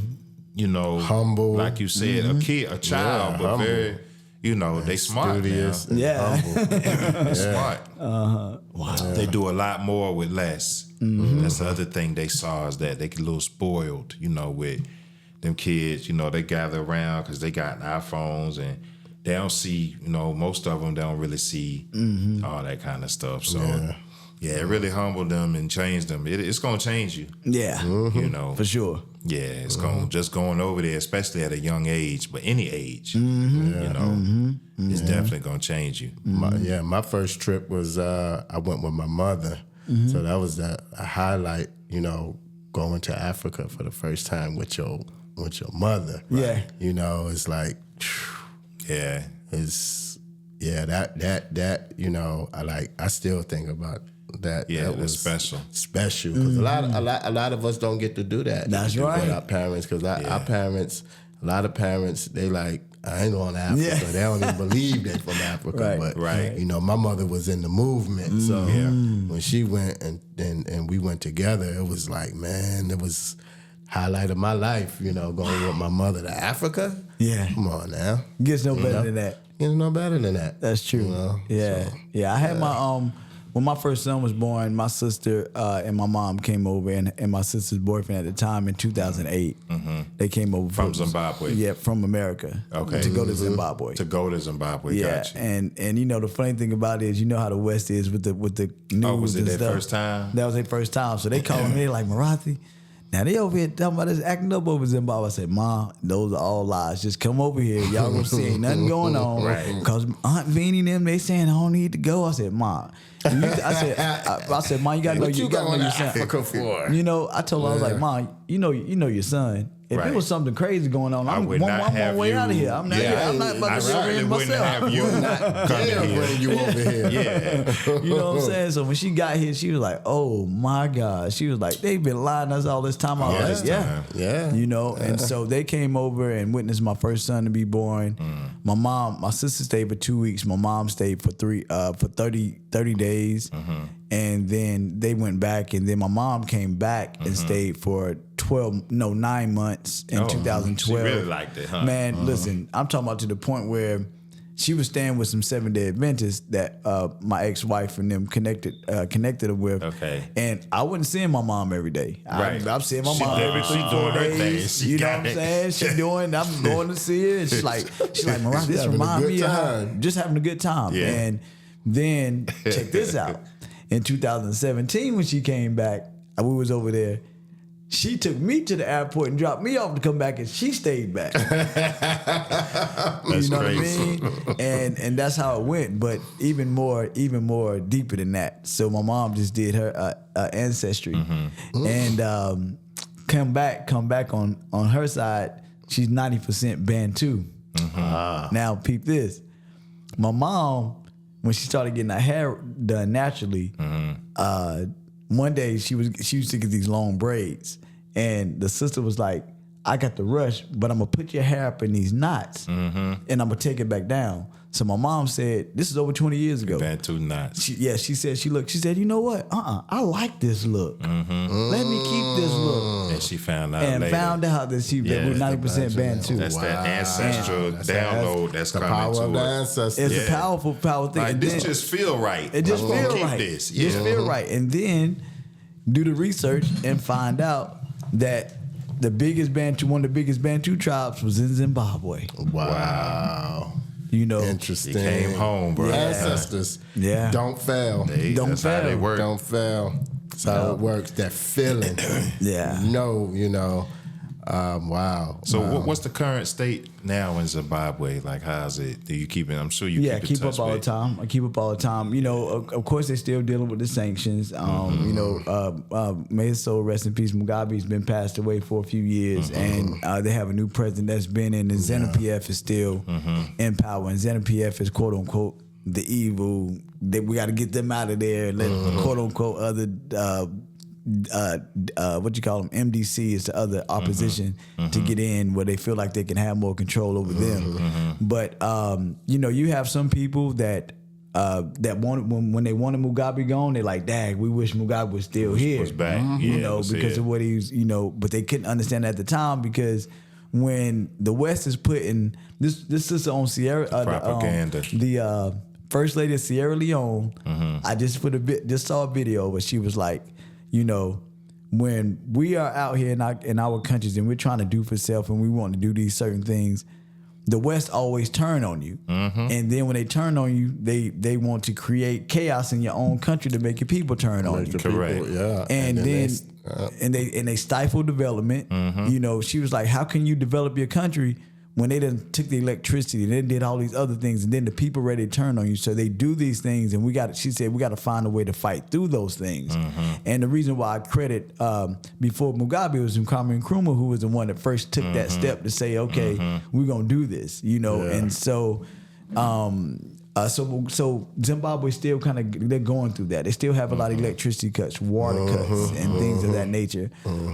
S2: humble,
S1: like you said, a child, but
S2: humble.
S1: very, they smart.
S2: Studious,
S1: Now.
S3: Yeah.
S1: They're smart.
S3: Wow.
S1: They do a lot more with less. That's the other thing they saw, is that they get a little spoiled, with them kids. They gather around because they got iPhones, and they don't see, most of them don't really see all that kind of stuff. So, yeah, it really humbled them and changed them. It's going to change you.
S3: Yeah. For sure.
S1: Yeah, it's going over there, especially at a young age, but any age, it's definitely going to change you.
S2: My first trip was I went with my mother, so that was a highlight. Going to Africa for the first time with your mother.
S3: Yeah.
S2: It's like,
S1: Yeah.
S2: I still think about that.
S1: Yeah,
S2: that
S1: was special.
S2: Special because a lot of us don't get to do that.
S3: That's right.
S2: With our parents, because our parents, a lot of parents, they like, I ain't going to Africa.
S3: Yeah.
S2: They don't even believe they from Africa.
S3: Right.
S2: But
S1: Right.
S2: my mother was in the movement, so when she went and we went together, it was like, man, it was highlight of my life. Going with my mother to Africa.
S3: Yeah.
S2: Come on now.
S3: Gets no better than that.
S2: Gets no better than that.
S3: That's true. Yeah.
S2: So,
S3: I had my when my first son was born, my sister and my mom came over, and my sister's boyfriend at the time in 2008. They came over
S1: From Zimbabwe?
S3: Yeah, from America.
S1: Okay.
S3: To go to Zimbabwe.
S1: To go to Zimbabwe,
S3: Yeah,
S1: gotcha.
S3: and the funny thing about it is, how the West is with the news.
S1: Oh, was it
S3: and
S1: their
S3: stuff.
S1: first time?
S3: That was their first time. So they called me like, Morathi, now they over here talking about this acting up over Zimbabwe. I said, Mom, those are all lies. Just come over here. Y'all gonna see ain't nothing going on.
S2: Right.
S3: Because Aunt Vinny and them, they saying I don't need to go. I said, Mom. I said, Mom, you gotta know
S2: What you
S3: gotta
S2: going
S3: know
S2: to
S3: your son.
S2: Africa for?
S3: I told her, I was like, Mom, you know your son. If
S1: Right.
S3: there was something crazy going on, I'm
S1: would
S3: one
S1: not have
S3: way
S1: you-
S3: out of here. I'm not.
S1: Yeah,
S3: I'm not about
S1: I
S3: to go
S1: certainly
S3: in
S1: wouldn't
S3: myself.
S1: have you come
S2: They'll
S1: here.
S2: bring you over here.
S1: Yeah.
S3: You know what I'm saying? So when she got here, she was like, "Oh my God!" She was like, "They've been lying to us all this time." I was
S1: All
S3: like,
S1: this
S3: "Yeah,
S1: time.
S2: Yeah.
S3: And so they came over and witnessed my first son to be born. My sister stayed for 2 weeks. My mom stayed for 30 days, and then they went back. And then my mom came back and stayed for 9 months in 2012.
S1: She really liked it, huh?
S3: Man, listen, I'm talking about to the point where she was staying with some Seventh-day Adventists that my ex-wife and them connected her with.
S1: Okay.
S3: And I wasn't seeing my mom every day.
S1: Right.
S3: I'm seeing my
S1: She
S3: mom
S1: doing-
S3: every
S1: she
S3: 3-4
S1: doing her thing.
S3: days.
S1: She
S3: You know
S1: got
S3: what I'm
S1: it.
S3: saying? I'm going to see her. And she's like, Mariah, this
S2: having a
S3: reminds
S2: good
S3: me of her.
S2: time.
S3: Just having a good time.
S1: Yeah.
S3: And then check this out. In 2017, when she came back, we was over there. She took me to the airport and dropped me off to come back, and she stayed back.
S1: That's
S3: You know
S1: crazy.
S3: what I mean? And that's how it went. But even more deeper than that. So my mom just did her ancestry, and come back on her side. She's 90% Bantu. Now peep this. My mom, when she started getting her hair done naturally, one day she used to get these long braids, and the sister was like, I got the rush, but I'm gonna put your hair up in these knots, and I'm gonna take it back down. So my mom said, this is over 20 years ago.
S1: Bantu knots.
S3: She said, she said, you know what? I like this look. Let me keep this look.
S1: And she found out
S3: And
S1: later.
S3: found out that we're 90% Bantu.
S1: That's that ancestral download that's
S2: the
S1: coming
S2: power of
S1: to
S2: the
S1: us.
S2: ancestors.
S3: It's a powerful thing.
S1: Like,
S3: And
S1: this
S3: then-
S1: just feel right.
S3: It just
S1: I'm gonna
S3: feel
S1: keep
S3: right.
S1: this.
S3: Just feel right. And then do the research and find out that one of the biggest Bantu tribes was in Zimbabwe.
S2: Wow.
S3: You know,
S2: Interesting.
S1: He came home, bro.
S2: The ancestors don't fail.
S3: Don't
S1: That's how they
S3: fail.
S1: work.
S2: Don't fail. That's how it works. That feeling.
S3: Yeah.
S2: No, you know. Wow.
S1: So
S2: wow.
S1: what's the current state now in Zimbabwe? Like, how's it? Do you keep it? I'm sure you
S3: keep
S1: in
S3: up
S1: touch
S3: all the
S1: with.
S3: time. I keep up all the time. You know, of course, they're still dealing with the sanctions. You know, may his soul rest in peace. Mugabe's been passed away for a few years, and they have a new president that's been in. And ZANU-PF is still in power, and ZANU-PF is quote unquote the evil. That we got to get them out of there. And let quote unquote other. What you call them? MDC is the other opposition to get in, where they feel like they can have more control over them. But you know, you have some people that wanted when they wanted Mugabe gone, they're like, "Dang, we wish Mugabe was still here."
S1: Was back,
S3: you
S1: yeah,
S3: know,
S1: was
S3: because
S1: here.
S3: of what he's, you know. But they couldn't understand at the time because when the West is putting this sister on Sierra
S1: Propaganda.
S3: the First Lady of Sierra Leone, I just saw a video where she was like, you know, when we are out here in our countries and we're trying to do for self and we want to do these certain things, the West always turn on you. And then when they turn on you, they want to create chaos in your own country to make your people turn on you.
S1: Correct.
S2: Yeah.
S3: And then they stifle development. You know, she was like, how can you develop your country when they done took the electricity, they did all these other things, and then the people ready to turn on you. So they do these things, and she said we got to find a way to fight through those things. And the reason why I credit before Mugabe was Kwame Nkrumah, who was the one that first took that step to say, okay, we're gonna do this, you know. And so so Zimbabwe still kind of, they're going through that. They still have a lot of electricity cuts, water cuts, and things of that nature.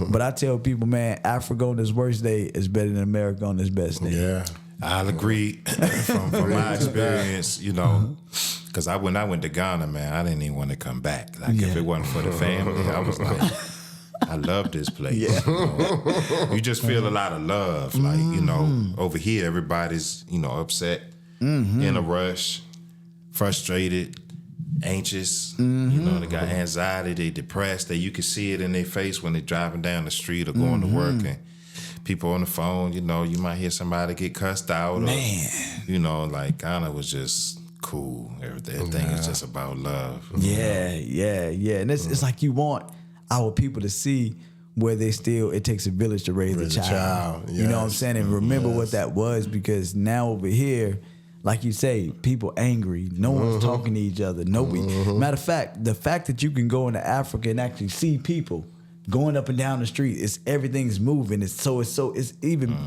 S3: But I tell people, man, Africa on its worst day is better than America on its best day.
S2: Yeah.
S1: I'll agree from my experience, you know, because when I went to Ghana, man, I didn't even want to come back. Like, if it wasn't for the family, I was like, I love this place.
S3: Yeah.
S1: You know? You just feel a lot of love. Like, you know, over here, everybody's, you know, upset, in a rush, frustrated, anxious. You know, they got anxiety, they depressed. You can see it in their face when they're driving down the street or going to work, and people on the phone, you know, you might hear somebody get cussed out.
S3: Man.
S1: Or, you know, like, Ghana was just cool. Everything is just about love.
S3: Yeah. And it's like you want our people to see where it takes a village to raise a child. You know what I'm saying? And remember what that was, because now over here, like you say, people angry. No one's talking to each other. Nobody. Matter of fact, the fact that you can go into Africa and actually see people going up and down the street, everything's moving. It's even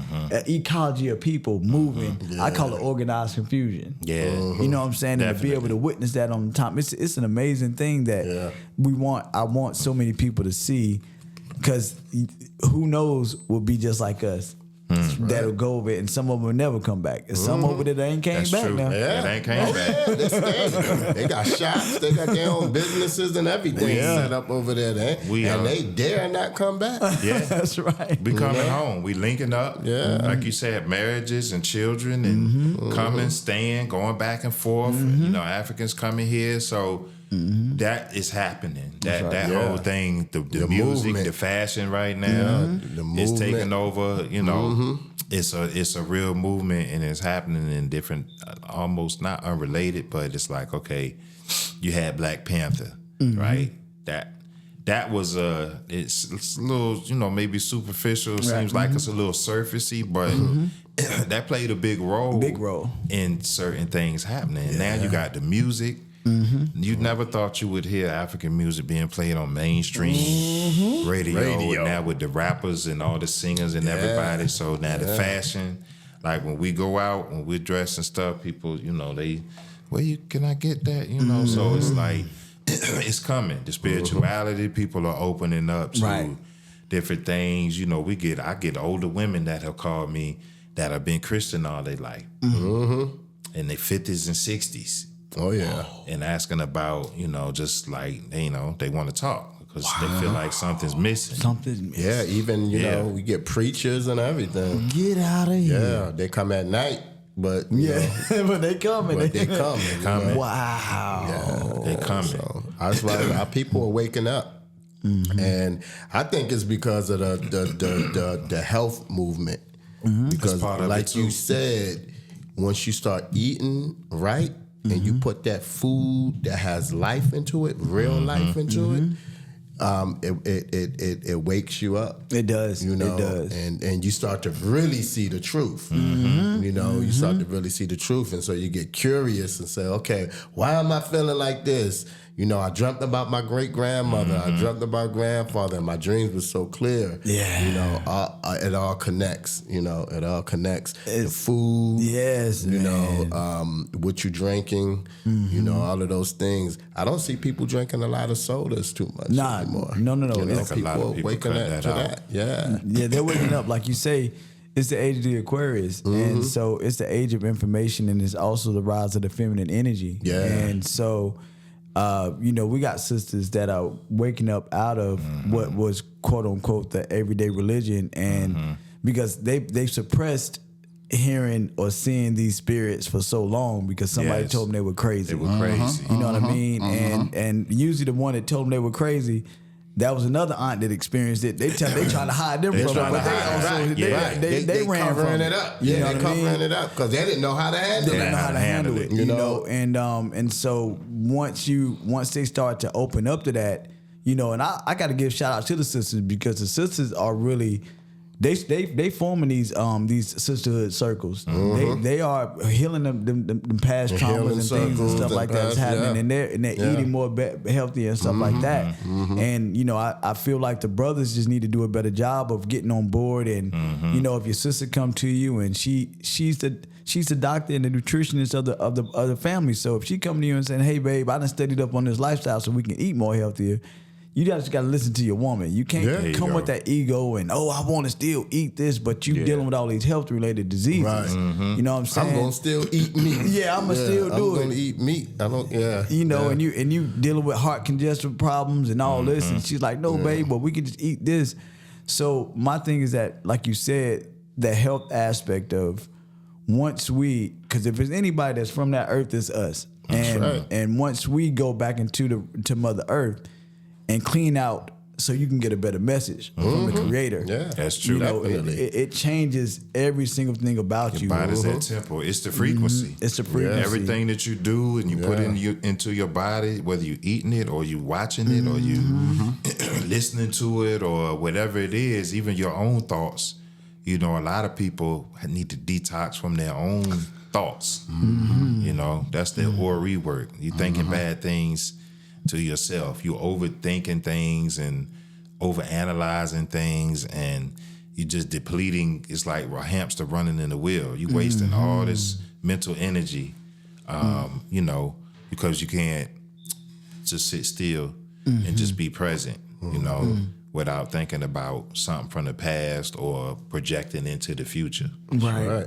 S3: ecology of people moving. I call it organized confusion.
S1: Yeah.
S3: You know what I'm saying? And to be
S1: Definitely.
S3: able to witness that on the top, it's an amazing thing that I want so many people to see, because who knows will be just like us. That'll go over it, and some of them will never come back. And some over there that ain't came
S1: That's
S3: back
S1: true.
S3: now.
S1: It ain't came back.
S2: They stay. They got shops. They got their own businesses and everything set up over there. They dare not come back.
S1: Yeah.
S3: That's right.
S1: We coming home. We linking up.
S2: Yeah.
S1: Like you said, marriages and children and coming, staying, going back and forth. You know, Africans coming here. So that is happening. That whole thing, the music,
S2: movement.
S1: the fashion right now
S2: The
S1: is
S2: movement.
S1: taking over. You know, it's a real movement, and it's happening in different, almost not unrelated, but it's like, okay, you had Black Panther, right? That was it's a little, you know, maybe superficial. Seems like it's a little surfacey, but that played a big role in certain things happening. And now you got the music. You never thought you would hear African music being played on mainstream radio. And now with the rappers and all the singers and everybody. So now the fashion, like when we go out, when we're dressed and stuff, people, you know, can I get that? You know, so it's like, it's coming. The spirituality, people are opening up to different things. You know, I get older women that have called me that have been Christian all their life, in their 50s and 60s.
S2: Oh yeah.
S1: And asking about, you know, just like, you know, they want to talk because they feel like something's missing.
S3: Something's missing.
S2: Yeah, even you know, we get preachers and everything.
S3: Get out of here.
S2: Yeah, they come at night, but you know,
S3: but they coming.
S2: but they coming.
S1: coming.
S3: Wow.
S2: Yeah,
S1: They coming.
S2: so that's why our people are waking up, and I think it's because of the health movement. Because
S1: part of it
S2: like
S1: too.
S2: you said, once you start eating right and you put that food that has life into it, real life into it, it wakes you up.
S3: It does.
S2: You know,
S3: it does.
S2: and you start to really see the truth. You know, you start to really see the truth, and so you get curious and say, okay, why am I feeling like this? You know, I dreamt about my great grandmother. I dreamt about grandfather, and my dreams were so clear.
S3: Yeah.
S2: You know, it all connects. You know, it all connects. The food.
S3: Yes,
S2: You
S3: man.
S2: know, what you drinking. You know, all of those things. I don't see people drinking a lot of sodas too much anymore.
S3: No.
S2: You know,
S3: It's
S1: a lot of
S2: people are
S1: people
S2: waking
S1: cut
S2: up
S1: that
S2: to
S1: out.
S2: that. Yeah.
S3: Yeah, they're waking up. Like you say, it's the age of the Aquarius. And so it's the age of information, and it's also the rise of the feminine energy.
S2: Yeah.
S3: And so, you know, we got sisters that are waking up out of what was quote unquote the everyday religion, and because they suppressed hearing or seeing these spirits for so long because somebody
S1: Yes.
S3: told them they were crazy.
S1: They were crazy.
S3: You know what I mean? And usually the one that told them they were crazy, that was another aunt that experienced it. They trying to hide them
S1: They
S3: from it,
S1: trying
S3: but
S1: to
S3: they
S1: hide
S3: also
S1: it. Right.
S3: they ran
S2: covering
S3: from
S2: it up.
S3: You
S2: Yeah,
S3: know
S2: they
S3: what I mean?
S2: covering it up because they didn't know how to handle
S3: They
S2: it.
S3: didn't know how to handle it, you know.
S2: know?
S3: And so once they start to open up to that, you know, and I got to give shout out to the sisters because the sisters are really. They forming these sisterhood circles. They are healing them past traumas
S2: Healing
S3: and things and
S2: circles
S3: stuff
S2: and
S3: like that's
S2: past-
S3: happening, and they're eating more healthy and stuff like that. And you know, I feel like the brothers just need to do a better job of getting on board. And you know, if your sister come to you and she's the doctor and the nutritionist of the family, so if she come to you and saying, "Hey, babe, I done studied up on this lifestyle so we can eat more healthier," you just got to listen to your woman. You can't
S2: Yeah.
S3: come with that ego and, oh, I want to still eat this, but you dealing with all these health-related diseases.
S2: Right.
S3: You know what I'm saying?
S2: I'm gonna still eat meat.
S3: Yeah, I'ma still do
S2: I'm
S3: it.
S2: gonna eat meat. I don't. Yeah.
S3: You know, and you dealing with heart congestion problems and all this, and she's like, no, babe, but we can just eat this. So my thing is that, like you said, the health aspect of because if there's anybody that's from that earth, it's us. And once we go back to Mother Earth and clean out so you can get a better message from the Creator.
S2: Yeah.
S1: That's true.
S3: You know,
S2: Definitely.
S3: it changes every single thing about you.
S1: Body's that temple. It's the frequency.
S3: It's the frequency.
S1: Everything that you do and you put into your body, whether you eating it or you watching it or you listening to it or whatever it is, even your own thoughts. You know, a lot of people need to detox from their own thoughts. You know, that's their Ori work. You thinking bad things to yourself. You overthinking things and overanalyzing things, and you just depleting. It's like a hamster running in the wheel. You wasting all this mental energy, you know, because you can't just sit still and just be present, you know, without thinking about something from the past or projecting into the future.
S3: Right.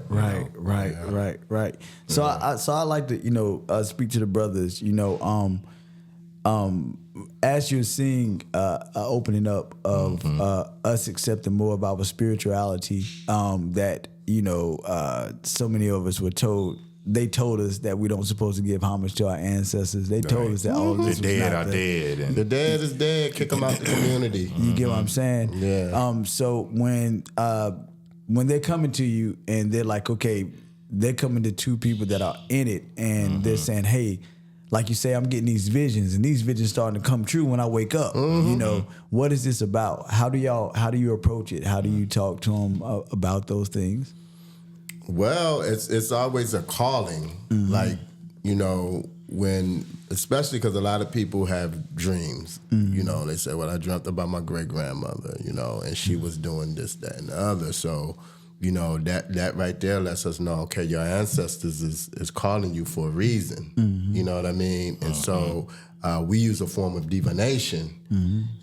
S3: So I like to, you know, speak to the brothers, you know, as you're seeing opening up of us accepting more of our spirituality, that, you know, so many of us were told. They told us that we don't supposed to give homage to our ancestors. They told us that all this
S1: The
S3: was
S1: dead
S3: not
S1: are dead. And
S2: The dead is dead. Kick them out the community.
S3: You get what I'm saying?
S2: Yeah.
S3: So when they're coming to you and they're like, okay, they're coming to two people that are in it, and they're saying, hey, like you say, I'm getting these visions, and these visions starting to come true when I wake up. You know, what is this about? How do you approach it? How do you talk to them about those things?
S2: Well, it's always a calling. Like, you know, when, especially because a lot of people have dreams. You know, they say, well, I dreamt about my great grandmother, you know, and she was doing this, that, and the other. So you know, that right there lets us know, okay, your ancestors is calling you for a reason. You know what I mean? And so we use a form of divination,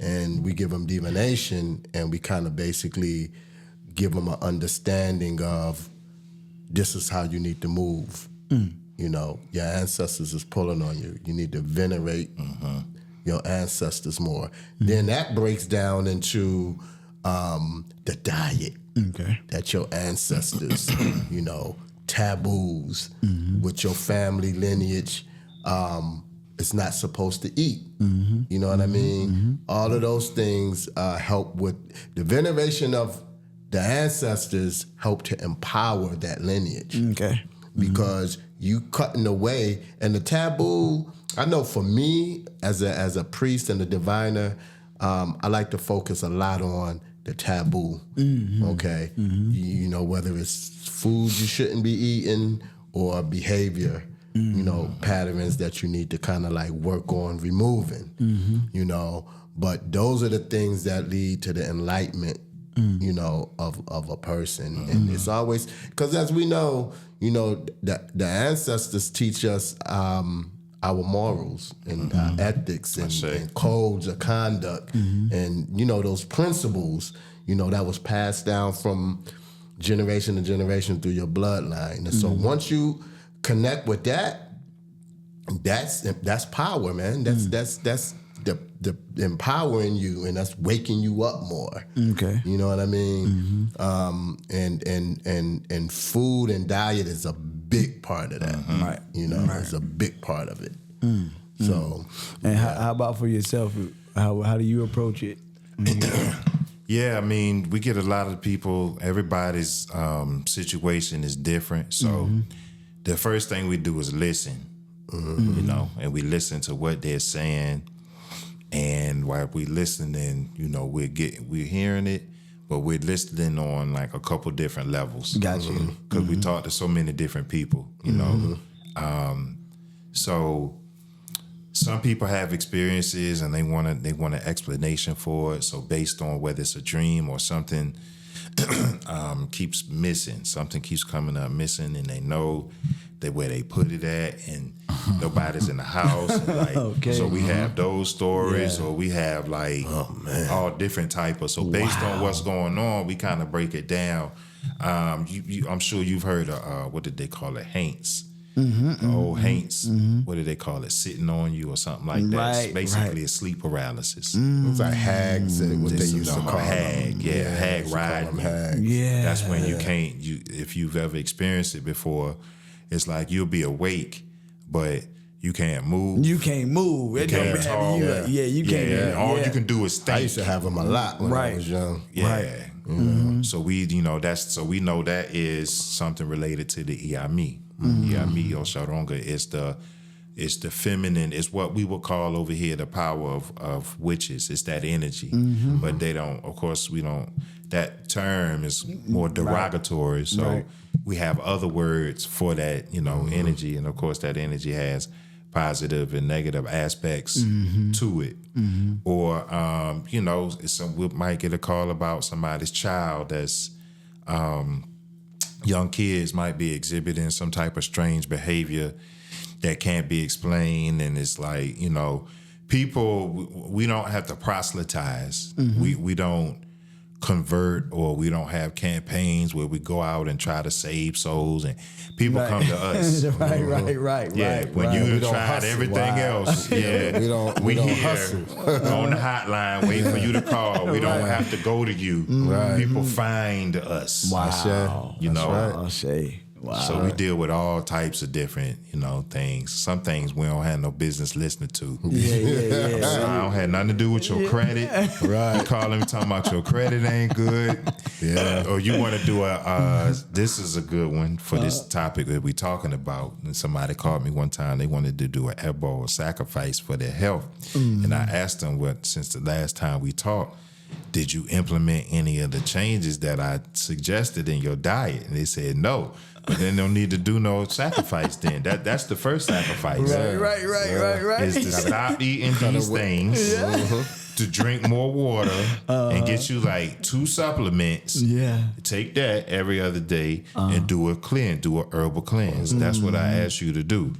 S2: and we give them divination, and we kind of basically give them an understanding of this is how you need to move. You know, your ancestors is pulling on you. You need to venerate your ancestors more. Then that breaks down into the diet that your ancestors, you know, taboos with your family lineage, it's not supposed to eat. You know what I mean? All of those things help with the veneration of the ancestors, help to empower that lineage. Because you cutting away, and the taboo, I know for me as a priest and a diviner, I like to focus a lot on the taboo. Okay, you know, whether it's food you shouldn't be eating or behavior, you know, patterns that you need to kind of like work on removing. You know, but those are the things that lead to the enlightenment, you know, of a person. And it's always, because as we know, you know, the ancestors teach us our morals and ethics and codes of conduct and, you know, those principles, you know, that was passed down from generation to generation through your bloodline. And so once you connect with that, that's power, man. That's the empowering you, and that's waking you up more. You know what I mean? And food and diet is a big part of that. You know, it's a big part of it. So,
S3: and how about for yourself? How do you approach it?
S1: Yeah, I mean, we get a lot of people. Everybody's situation is different. So, the first thing we do is listen. You know, and we listen to what they're saying. And while we listening, you know, we're hearing it, but we're listening on like a couple different levels.
S3: Gotcha.
S1: Because we talk to so many different people, you know. So some people have experiences and they want an explanation for it. So based on whether it's a dream or something keeps missing, something keeps coming up missing, and they know that where they put it at, and nobody's in the house. And like, so we have those stories, or we have like all different type of. So based on what's going on, we kind of break it down. I'm sure you've heard of what did they call it, haints. The old haints, what do they call it? Sitting on you or something like that. It's basically a sleep paralysis.
S2: It's like hags, and what they used to call
S1: hag.
S2: them.
S1: Hag riding. That's when you can't. If you've ever experienced it before, it's like you'll be awake, but you can't move.
S3: You can't move.
S1: You can't talk.
S3: You can't.
S1: All you can do is think.
S2: I used to have them a lot when I was young.
S1: So we, you know, so we know that is something related to the Iami. Iami or Sharonga is the feminine. It's what we would call over here the power of witches. It's that energy, but they don't. Of course, we don't. That term is more derogatory. So we have other words for that, you know, energy, and of course that energy has positive and negative aspects to it. Or you know, we might get a call about somebody's child that's young kids might be exhibiting some type of strange behavior that can't be explained, and it's like, you know, people, we don't have to proselytize. We don't convert, or we don't have campaigns where we go out and try to save souls, and people come to us.
S3: Right.
S1: When you tried everything else,
S2: we don't hustle
S1: on the hotline, wait for you to call. We don't have to go to you. People find us.
S3: Wow.
S1: You know.
S3: Wow.
S1: So we deal with all types of different, you know, things. Some things we don't have no business listening to. So I don't have nothing to do with your credit. You calling me talking about your credit ain't good. Or you want to do this is a good one for this topic that we talking about. And somebody called me one time. They wanted to do an ebo or sacrifice for their health. And I asked them, since the last time we talked, did you implement any of the changes that I suggested in your diet? And they said no. But then don't need to do no sacrifice then. That's the first sacrifice.
S3: Right.
S1: Is to stop eating these things to drink more water and get you like 2 supplements.
S3: Yeah.
S1: Take that every other day and do a herbal cleanse. That's what I ask you to do.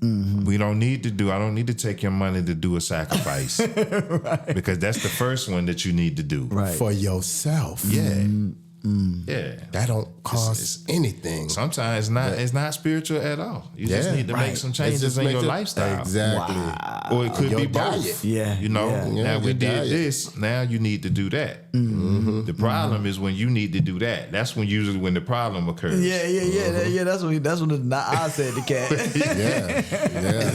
S1: I don't need to take your money to do a sacrifice. Right. Because that's the first one that you need to do.
S3: Right.
S2: For yourself.
S1: Yeah. Yeah.
S2: That don't cost anything.
S1: Sometimes it's not spiritual at all. You just need to make some changes in your lifestyle.
S2: Exactly.
S3: Wow.
S1: Or it could
S2: Your
S1: be
S2: diet.
S1: both.
S3: Yeah.
S1: You know,
S3: Yeah.
S1: now we
S2: your
S1: did
S2: diet.
S1: this, now you need to do that. The problem is when you need to do that. That's when the problem occurs.
S3: Yeah. That's when I said the cat.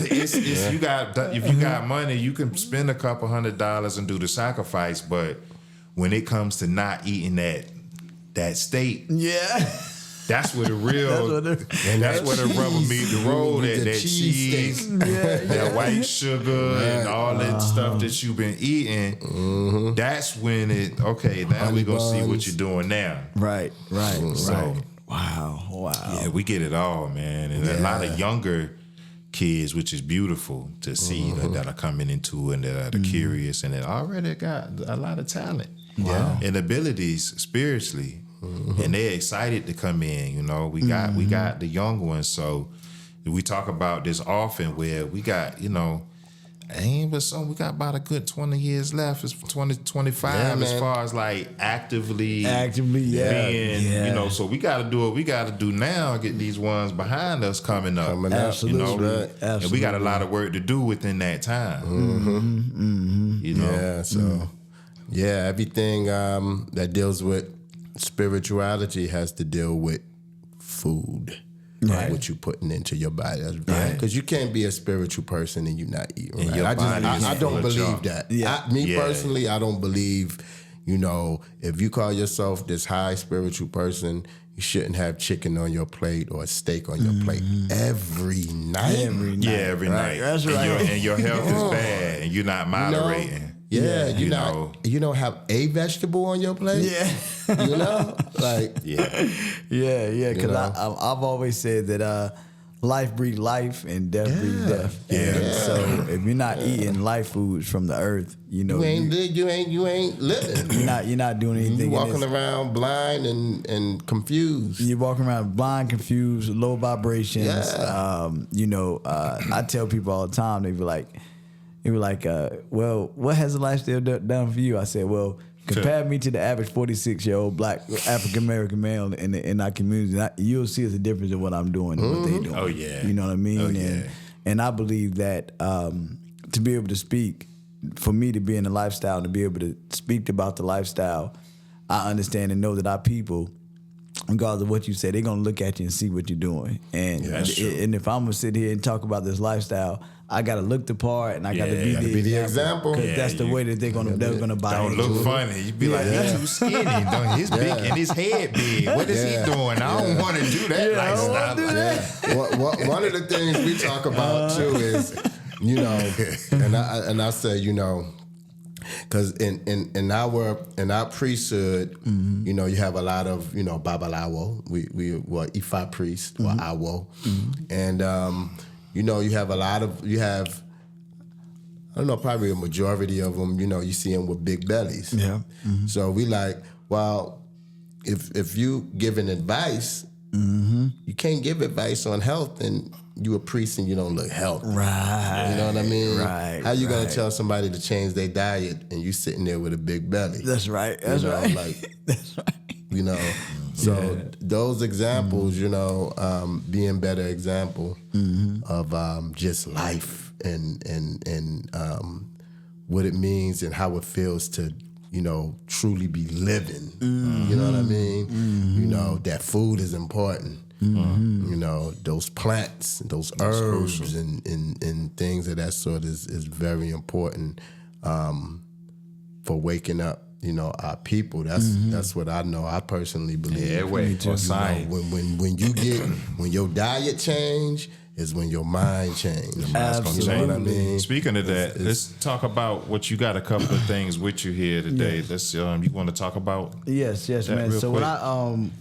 S1: It's if you got money, you can spend a couple $100 and do the sacrifice, but when it comes to not eating that steak, that's where the real that's where the rubber meet the road. That cheese, that white sugar, and all that stuff that you've been eating. That's when now we're gonna see what you're doing now.
S3: Right.
S1: So
S3: Wow.
S1: yeah, we get it all, man, and a lot of younger kids, which is beautiful to see that are coming into it and that are curious and that already got a lot of talent and abilities spiritually. And they're excited to come in. You know, we got the young ones. So we talk about this often where we got, we got about a good 20 years left. It's 20, 25 as far as like actively being, so we got to do what we got to do now, get these ones behind us coming up.
S3: Absolutely.
S1: And we got a lot of work to do within that time.
S2: Yeah, so everything that deals with spirituality has to deal with food, what you putting into your body. That's right. Because you can't be a spiritual person and you not eating. Right? I don't believe that. Yeah. Personally, I don't believe. If you call yourself this high spiritual person, you shouldn't have chicken on your plate or a steak on your plate every night.
S1: Every night. That's right. And your health is bad, and you're not moderating.
S2: You don't have a vegetable on your plate.
S3: Because I've always said that life breeds life and death breeds death. So if you're not eating life foods from the earth, you ain't
S2: living.
S3: You're not doing anything.
S2: You're walking around blind and confused.
S3: You're walking around blind, confused, low vibrations. I tell people all the time, they be like, well, what has the lifestyle done for you? I said, well, compare me to the average 46-year-old black African American male in our community. You'll see the difference in what I'm doing and what they doing.
S1: Oh yeah,
S3: you know what I mean. And I believe that to be able to speak, for me to be in the lifestyle, to be able to speak about the lifestyle, I understand and know that our people, regardless of what you say, they're gonna look at you and see what you're doing. And and if I'm gonna sit here and talk about this lifestyle, I gotta look the part and I gotta be the example. Because that's the way that they're gonna buy.
S1: Don't look funny. You be like, he's too skinny. He's big and his head big. What is he doing? I don't want to do that lifestyle.
S2: One of the things we talk about too is, and I say, because in our priesthood, you have a lot of babalawo, we were Ifa priest or awo, and you have a lot of I don't know, probably a majority of them. You see them with big bellies.
S3: Yeah.
S2: So we like, well, if you giving advice, you can't give advice on health and you a priest and you don't look healthy.
S3: Right.
S2: You know what I mean?
S3: Right.
S2: How you gonna tell somebody to change their diet and you sitting there with a big belly?
S3: That's right. That's right.
S2: That's right. So those examples, being better example of just life and what it means and how it feels to truly be living. You know what I mean? That food is important. Those plants, those herbs and things of that sort is very important for waking up. Our people. That's what I know. I personally believe.
S1: Yeah, wait.
S2: When your diet change is when your mind change.
S3: Absolutely.
S2: You know what I mean?
S1: Speaking of that, let's talk about what you got. A couple of things with you here today. Let's. You want to talk about?
S3: Yes, man. So
S1: quick?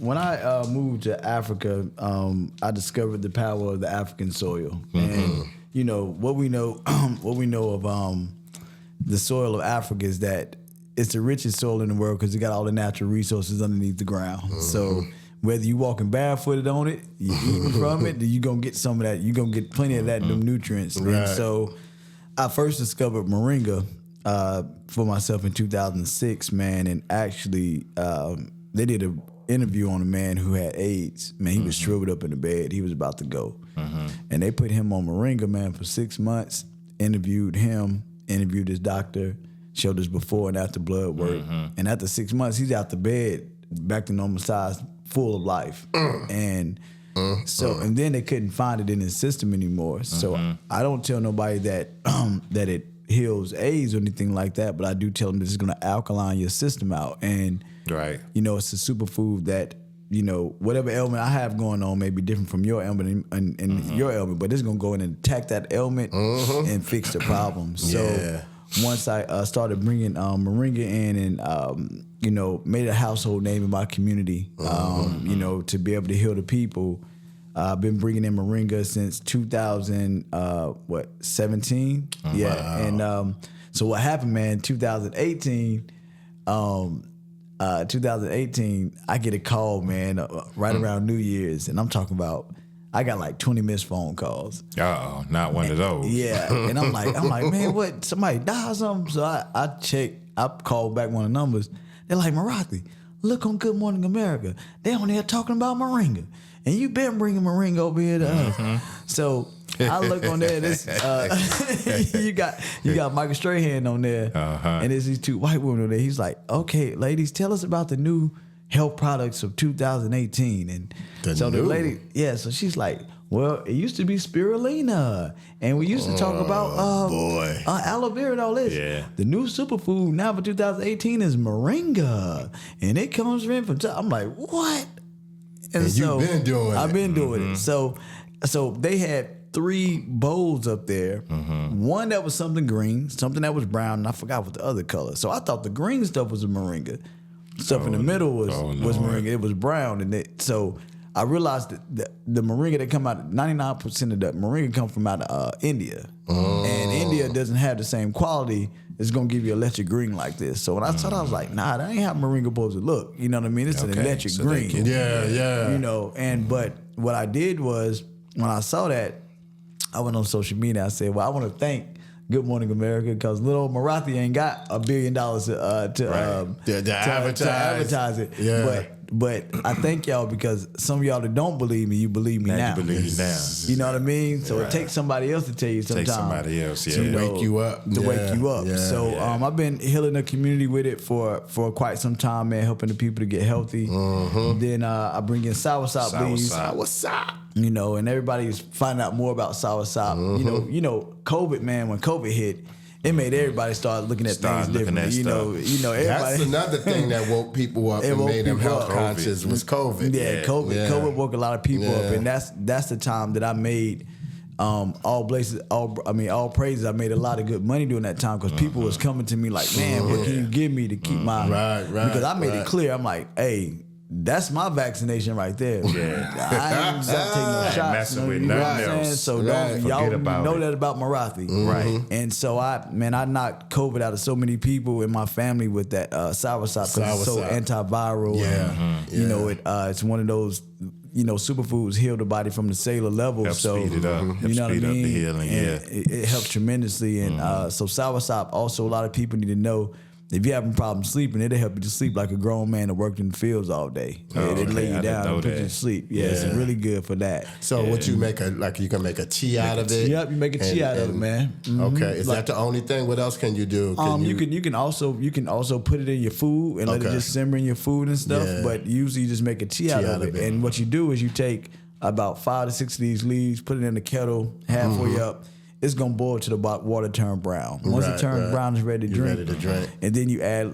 S3: when I moved to Africa, I discovered the power of the African soil, and what we know of the soil of Africa is that it's the richest soil in the world because it got all the natural resources underneath the ground. Mm-hmm. So whether you walking barefooted on it, you eating from it, then you gonna get some of that. You gonna get plenty of that, them nutrients. Right. And so I first discovered moringa for myself in 2006, man. And actually, they did an interview on a man who had AIDS. Man, he was shriveled up in the bed. He was about to go. And they put him on moringa, man, for 6 months. Interviewed him, interviewed his doctor, showed his before and after blood work. And after 6 months, he's out the bed, back to normal size, full of life. And so, and then they couldn't find it in his system anymore. So I don't tell nobody that that it heals AIDS or anything like that, but I do tell them this is going to alkaline your system out. And you know, it's a superfood that, you know, whatever ailment I have going on may be different from your ailment and your ailment, but it's going to go in and attack that ailment and fix the problem. So once I started bringing moringa in and, you know, made a household name in my community, you know, to be able to heal the people. I've been bringing in moringa since 2017? Yeah. Wow. And so what happened, man, 2018, I get a call, man, right around New Year's, and I'm talking about I got like 20 missed phone calls.
S1: Uh-oh, not one of those.
S3: Yeah, and I'm like, man, what? Somebody died or something? So I called back one of the numbers. They're like, Morathi, look on Good Morning America. They on there talking about moringa, and you been bringing moringa over here to us. So I look on there. This you got Michael Strahan on there, and there's these two white women on there. He's like, okay, ladies, tell us about the new health products of 2018. And the lady, so she's like, well, it used to be spirulina, and we used to talk about aloe vera and all this. Yeah. The new superfood now for 2018 is moringa, and it comes from. I'm like, what? And so
S2: you've been doing
S3: I've been doing it. So they had 3 bowls up there. One that was something green, something that was brown, and I forgot what the other color. So I thought the green stuff was a moringa. Stuff in the middle was moringa. It was brown, and so I realized that the moringa that come out, 99% of the moringa come from out of India, and India doesn't have the same quality. It's gonna give you electric green like this. So when I saw that, I was like, nah, that ain't how moringa supposed to look. You know what I mean? It's an electric green. You know, but what I did was when I saw that, I went on social media. I said, well, I want to thank Good Morning America because little Morathi ain't got $1 billion to advertise it. Yeah. But I thank y'all because some of y'all that don't believe me, you believe me now.
S1: You believe now.
S3: You know what I mean? So it takes somebody else to tell you sometimes.
S1: Take somebody else,
S2: to wake you up.
S3: To wake you up.
S2: Yeah.
S3: So I've been healing the community with it for quite some time, man, helping the people to get healthy. Then I bring in soursop leaves.
S2: Soursop.
S3: You know, and everybody's finding out more about soursop. You know, COVID, man, when COVID hit, it made everybody start looking at things differently. You know, everybody.
S2: That's another thing that woke people up and made them health conscious was COVID.
S3: Yeah, COVID. COVID woke a lot of people up, and that's the time that I made all praises. I made a lot of good money during that time because people was coming to me like, man, what can you give me to keep my
S2: right?
S3: Because I made it clear. I'm like, hey, that's my vaccination right there. Yeah. I ain't taking no shots.
S1: Messing with nothing else.
S3: So y'all know that about Morathi. Right. And so I knocked COVID out of so many people in my family with that soursop because it's so antiviral. And, you know, it's one of those, you know, superfoods heal the body from the cellular level.
S1: Help
S3: so
S1: speed it up.
S3: You know what I mean?
S1: Up the healing.
S3: And it helps tremendously. And so soursop, also a lot of people need to know, if you're having problems sleeping, it'll help you to sleep like a grown man that worked in the fields all day. It'll lay you down and put you to sleep. Yeah, it's really good for that.
S2: So what you make you can make a tea out of it?
S3: Yep, you make a tea out of it, man.
S2: Okay, is that the only thing? What else can you do?
S3: You can also put it in your food and let it just simmer in your food and stuff. Yeah. But usually you just make a tea out of it. And what you do is you take about 5 to 6 of these leaves, put it in the kettle halfway up. It's gonna boil to the water turn brown. Once it turns brown, it's ready to drink. And then you add,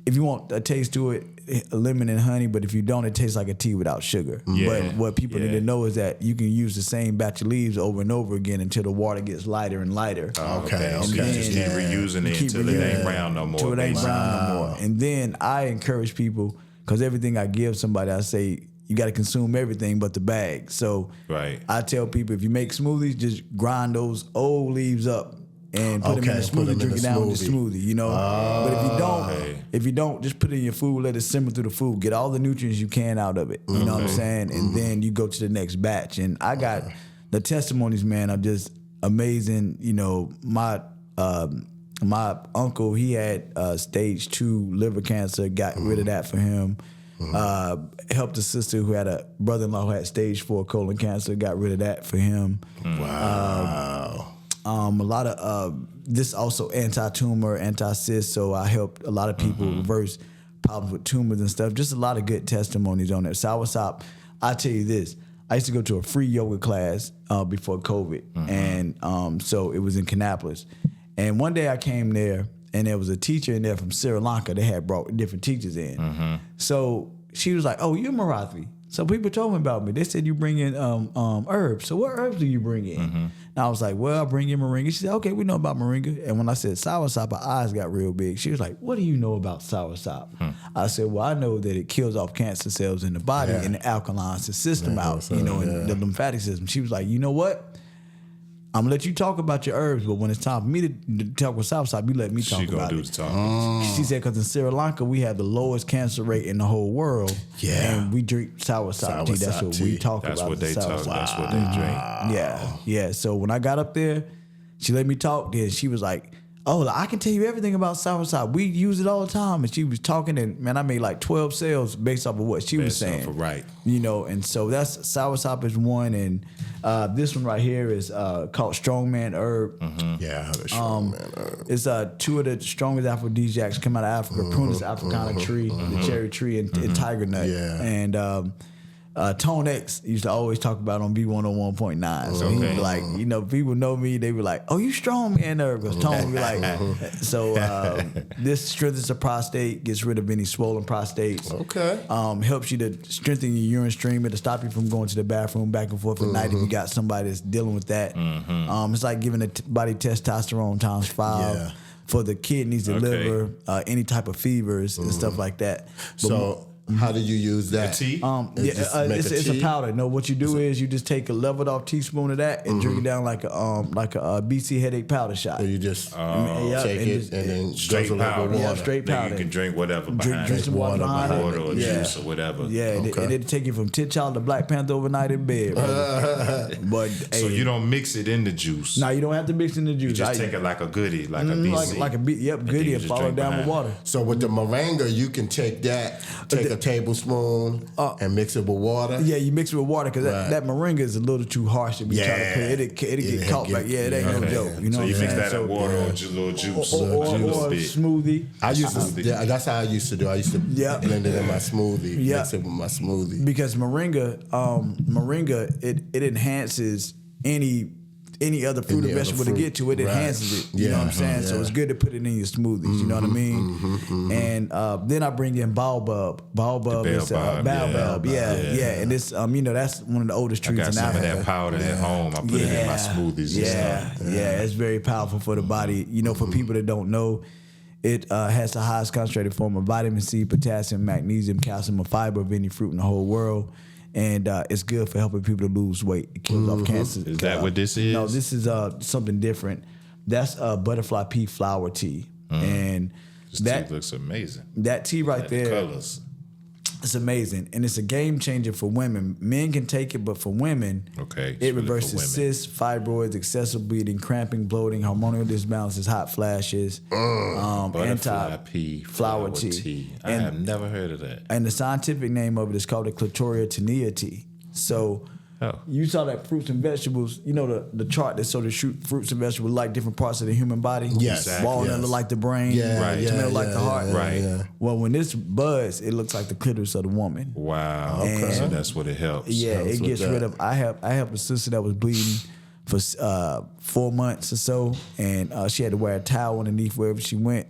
S3: if you want a taste to it, lemon and honey. But if you don't, it tastes like a tea without sugar. But what people need to know is that you can use the same batch of leaves over and over again until the water gets lighter and lighter.
S1: Okay. Just keep reusing it until it ain't brown no more.
S3: Until it ain't brown no more. And then I encourage people, because everything I give somebody, I say, you got to consume everything but the bag. So I tell people, if you make smoothies, just grind those old leaves up and put them in a smoothie, drink it down with the smoothie, you know. But if you don't, just put it in your food, let it simmer through the food, get all the nutrients you can out of it. You know what I'm saying? And then you go to the next batch. And I got the testimonies, man, are just amazing. You know, my uncle, he had stage 2 liver cancer, got rid of that for him. Helped a sister who had a brother-in-law who had stage 4 colon cancer, got rid of that for him.
S2: Wow.
S3: A lot of this also anti-tumor, anti-cyst, so I helped a lot of people reverse problems with tumors and stuff. Just a lot of good testimonies on there. Soursop, I tell you this, I used to go to a free yoga class before COVID, and so it was in Kannapolis. And one day I came there, and there was a teacher in there from Sri Lanka. They had brought different teachers in. So she was like, "Oh, you're Morathi." So people told me about me. They said you bring in herbs. So what herbs do you bring in? And I was like, well, I bring in moringa. She said, okay, we know about moringa. And when I said soursop, her eyes got real big. She was like, what do you know about soursop? I said, well, I know that it kills off cancer cells in the body and it alkalines the system out, in the lymphatic system. She was like, you know what? I'm gonna let you talk about your herbs, but when it's time for me to talk with soursop, you let me talk about it.
S1: She gonna do the talking.
S3: She said, because in Sri Lanka we have the lowest cancer rate in the whole world, and we drink soursop tea. That's what we talk about.
S1: That's what they talk. That's what they drink.
S3: Yeah. So when I got up there, she let me talk. Then she was like, "Oh, I can tell you everything about soursop. We use it all the time." And she was talking, and man, I made like 12 sales based off of what she was saying.
S1: Right.
S3: You know, and so that's soursop is one, and this one right here is called Strongman Herb.
S2: Yeah, I heard of Strongman Herb.
S3: It's two of the strongest aphrodisiacs come out of Africa: Prunus africana tree, the cherry tree, and tiger nut.
S2: Yeah.
S3: And Tone X used to always talk about on B101.9. So he was like, you know, people know me, they were like, oh, you strong man herb. Because Tone would be like, so this strengthens the prostate, gets rid of any swollen prostates.
S2: Okay.
S3: Helps you to strengthen your urine stream and to stop you from going to the bathroom back and forth at night if you got somebody that's dealing with that. It's like giving the body testosterone times 5.
S2: Yeah.
S3: For the kidneys, the liver, any type of fevers and stuff like that. But
S2: So how do you use that?
S1: tea?
S3: It's a powder. No, what you do is you just take a leveled off teaspoon of that and drink it down like a BC headache powder shot.
S2: So you just take
S3: and
S2: it and then
S1: straight
S2: guzzle it
S1: powder.
S2: with water.
S3: Straight
S1: Then
S3: powder.
S1: you can drink whatever behind
S3: Drink
S1: it.
S3: some water behind it.
S1: Water or juice or whatever.
S3: Yeah, and it'll take you from T'Challa to Black Panther overnight in bed. But
S1: So you don't mix it in the juice.
S3: no, you don't have to mix in the juice.
S1: You just take it like a goodie, like a BC.
S3: like a goodie,
S1: you
S3: and
S1: just
S3: follow
S1: drink
S3: down with
S1: behind it.
S3: water.
S2: So with the moringa, you can take that, take a tablespoon and mix it with water.
S3: Yeah, you mix it with water because
S2: Right.
S3: that moringa is a little too harsh to be trying to put. It'll get caught back. Yeah, it ain't no joke. You know
S1: So
S3: what
S1: you
S3: I'm
S1: mix
S3: saying?
S1: that in water or just a little juice.
S3: or
S1: a little
S3: a
S1: bit.
S3: smoothie.
S2: I used to. Yeah, that's how I used to do. I used to blend it in my smoothie.
S3: Yeah.
S2: Mix it with my smoothie.
S3: Because moringa, it enhances any other fruit
S2: Any
S3: or
S2: other
S3: vegetable
S2: fruit.
S3: to get to it. It
S2: Right.
S3: enhances it. You know what I'm saying? So it's good to put it in your smoothies. You know what I mean? And then I bring in baobab. Baobab is baobab. Yeah. And it's that's one of the oldest
S1: I
S3: trees
S1: got
S3: in
S1: some
S3: Africa.
S1: of that powder at home. I put it in my smoothies and stuff.
S3: Yeah, it's very powerful for the body. You know, for people that don't know, it has the highest concentrated form of vitamin C, potassium, magnesium, calcium, and fiber of any fruit in the whole world. And it's good for helping people to lose weight. It kills off cancer.
S1: Is that what this is?
S3: No, this is something different. That's butterfly pea flower tea. And
S1: This
S3: that
S1: tea looks amazing.
S3: that tea right
S1: Like
S3: there,
S1: the colors.
S3: it's amazing, and it's a game changer for women. Men can take it, but for women,
S1: Okay, it's
S3: it
S1: really for
S3: reverses
S1: women.
S3: cysts, fibroids, excessive bleeding, cramping, bloating, hormonal disbalances, hot flashes,
S1: Butterfly pea
S3: flower tea.
S1: I
S3: And-
S1: have never heard of that.
S3: and the scientific name of it is called the Clitoria tinea tea. So.
S1: Oh.
S3: You saw that fruits and vegetables, you know the chart that showed the fruits and vegetables like different parts of the human body.
S2: Yes.
S3: Walnut
S2: Yes.
S3: look like the brain.
S2: Yeah,
S1: Right.
S3: Tomato like the heart.
S1: Right.
S2: Yeah.
S3: Well, when this buds, it looks like the clitoris of the woman.
S1: Wow.
S3: Okay.
S1: So that's what it helps.
S3: Yeah,
S2: Helps
S3: it
S2: with
S3: gets
S2: that.
S3: rid of. I helped a sister that was bleeding for 4 months or so, and she had to wear a towel underneath wherever she went.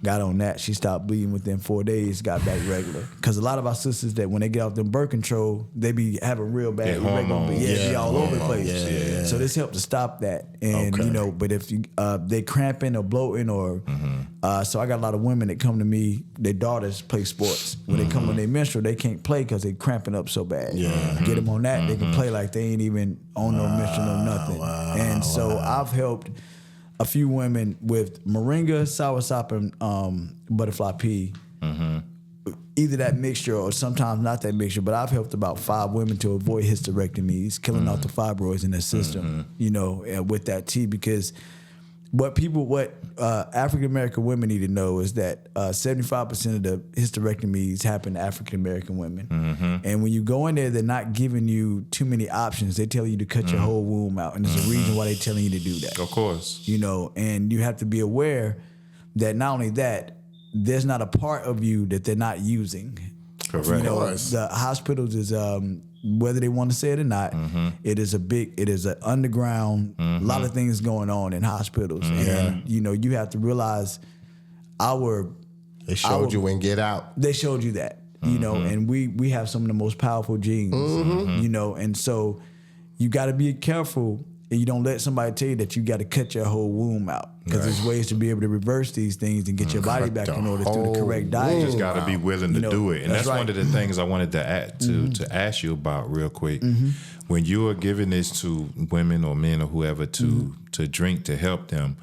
S3: Got on that, she stopped bleeding within 4 days. Got back regular. Because a lot of our sisters that when they get off them birth control, they be having real bad
S1: Yeah, hormones.
S3: be all over the place.
S2: Yeah.
S3: So this helped to stop that, and
S2: Okay.
S3: but if you they cramping or bloating or so I got a lot of women that come to me. Their daughters play sports. When they come on their menstrual, they can't play because they cramping up so bad. Get them on that, they can play like they ain't even on no menstrual or nothing. And so I've helped a few women with moringa, soursop, and butterfly pea. Either that mixture or sometimes not that mixture, but I've helped about 5 women to avoid hysterectomies, killing off the fibroids in their system, you know, and with that tea. Because what African American women need to know is that 75% of the hysterectomies happen to African American women. And when you go in there, they're not giving you too many options. They tell you to cut your whole womb out, and there's a reason why they're telling you to do that.
S1: Of course.
S3: You know, and you have to be aware that not only that, there's not a part of you that they're not using.
S1: Correct.
S3: You know, the hospitals is whether they want to say it or not, it is an underground, a lot of things going on in hospitals. And you know, you have to realize
S2: they showed you in Get Out.
S3: They showed you that. You know, and we have some of the most powerful genes. You know, and so you got to be careful. And you don't let somebody tell you that you got to cut your whole womb out, because there's ways to be able to reverse these things and get your body back in order through the correct diet.
S1: You just got to be willing to do it, and that's one of the things I wanted to add to ask you about real quick. When you are giving this to women or men or whoever to drink to help them,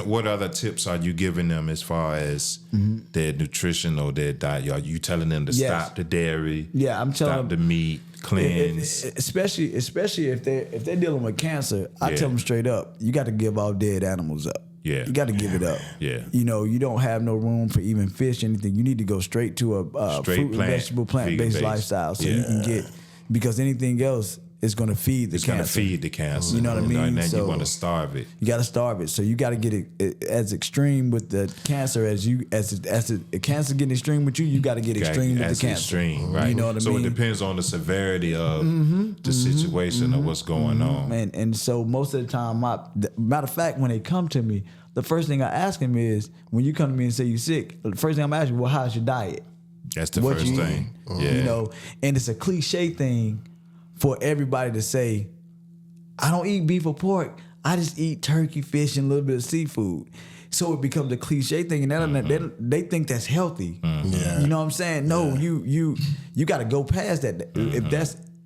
S1: what other tips are you giving them as far as their nutrition or their diet? Are you telling them to stop the dairy?
S3: Yeah, I'm telling
S1: stop the meat. Cleanse,
S3: especially if they're dealing with cancer. I tell them straight up, you got to give all dead animals up.
S1: Yeah,
S3: you got to give it up.
S1: Yeah,
S3: you know, you don't have no room for even fish, anything. You need to go straight to a fruit and vegetable, plant-based lifestyle, so you can get, because anything else is going to feed the cancer. It's going to
S1: feed the cancer.
S3: You know what I mean?
S1: And then
S3: so
S1: you want to starve it.
S3: You got to starve it. So you got to get it as extreme with the cancer as the cancer getting extreme with you. You got to get extreme with the cancer.
S1: Extreme, right?
S3: You know what I mean?
S1: So it depends on the severity of the situation of what's going on.
S3: And so most of the time, matter of fact, when they come to me, the first thing I ask them is, when you come to me and say you're sick, the first thing I'm asking, well, how's your diet?
S1: That's the first thing. Yeah.
S3: You know, and it's a cliche thing for everybody to say, I don't eat beef or pork. I just eat turkey, fish, and a little bit of seafood. So it becomes a cliche thing, and they think that's healthy. You know what I'm saying? No, you got to go past that.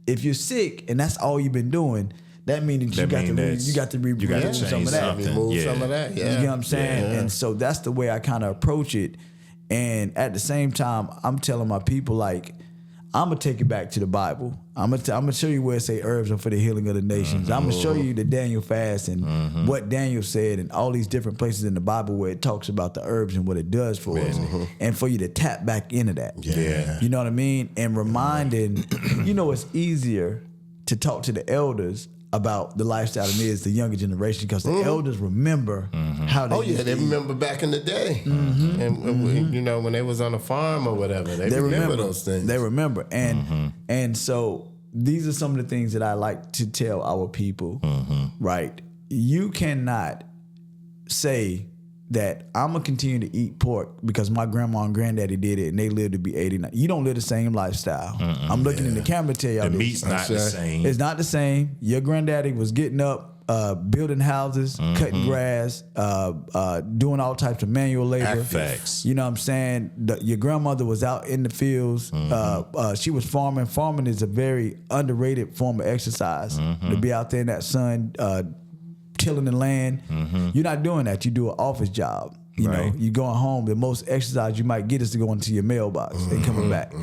S3: If you're sick and that's all you've been doing, that means you got to remove some of that.
S2: Remove some of that. Yeah.
S3: You know what I'm saying? And so that's the way I kind of approach it. And at the same time, I'm telling my people, like, I'm gonna take it back to the Bible. I'm gonna show you where it say herbs are for the healing of the nations. I'm gonna show you the Daniel fast and what Daniel said, and all these different places in the Bible where it talks about the herbs and what it does for us, and for you to tap back into that. You know what I mean? And reminding, you know, it's easier to talk to the elders about the lifestyle than it is the younger generation, because the elders remember how they
S2: they remember back in the day. And you know, when they was on a farm or whatever, they remember those things.
S3: They remember. And so these are some of the things that I like to tell our people, right? You cannot say that I'm going to continue to eat pork because my grandma and granddaddy did it and they lived to be 89. You don't live the same lifestyle. I'm looking in the camera to tell y'all
S1: the
S3: this.
S1: meat's not the same.
S3: It's not the same. Your granddaddy was getting up, building houses, cutting grass, doing all types of manual labor.
S1: Facts.
S3: You know what I'm saying? Your grandmother was out in the fields. She was farming. Farming is a very underrated form of exercise. To be out there in that sun, tilling the land. You're not doing that. You do an office job. You know, you going home. The most exercise you might get is to go into your mailbox and coming back.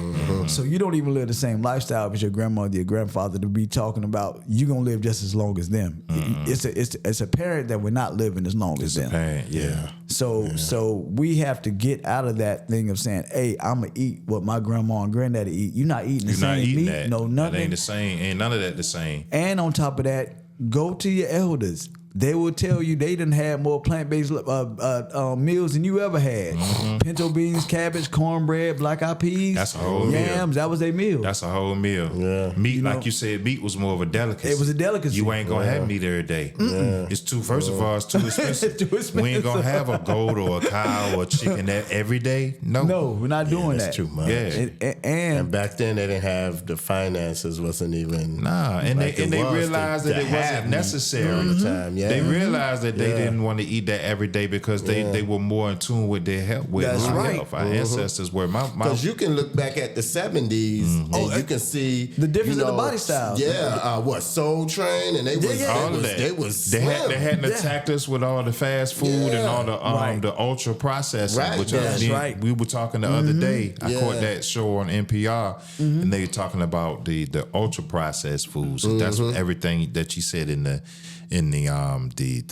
S3: So you don't even live the same lifestyle as your grandmother, your grandfather, to be talking about you gonna live just as long as them. It's apparent that we're not living as long as them.
S1: Apparent,
S3: So we have to get out of that thing of saying, hey, I'm gonna eat what my grandma and granddaddy eat. You're not eating the same meat.
S1: That.
S3: No, nothing.
S1: That ain't the same. Ain't none of that the same.
S3: And on top of that, go to your elders. They will tell you they done had more plant-based meals than you ever had. Pinto beans, cabbage, cornbread, black-eyed peas.
S1: That's a whole meal.
S3: Yams, that was their meal.
S1: That's a whole meal. Yeah. Meat, like you said, meat was more of a delicacy.
S3: It was a delicacy.
S1: You ain't going to have meat every day. It's too, first of all, it's too expensive.
S3: Too expensive.
S1: We ain't going to have a goat or a cow or a chicken every day. No,
S3: we're not doing that.
S2: That's too much.
S1: Yeah.
S2: And back then they didn't have the finances, wasn't even.
S1: And they realized that it wasn't necessary.
S2: All the time.
S1: They realized that they didn't want to eat that every day because they were more in tune with their health. With
S3: That's
S1: our
S3: right.
S1: health. Our ancestors were
S2: Because you can look back at the 70s and you can see
S3: the difference in the body style.
S2: Yeah, Soul Train, and they was
S1: all of that.
S2: they
S1: they hadn't attacked us with all the fast food and all the ultra processing.
S2: Right.
S1: Which
S3: That's right.
S1: we were talking the other day. I caught that show on NPR, and they were talking about the ultra processed foods. That's everything that you said in the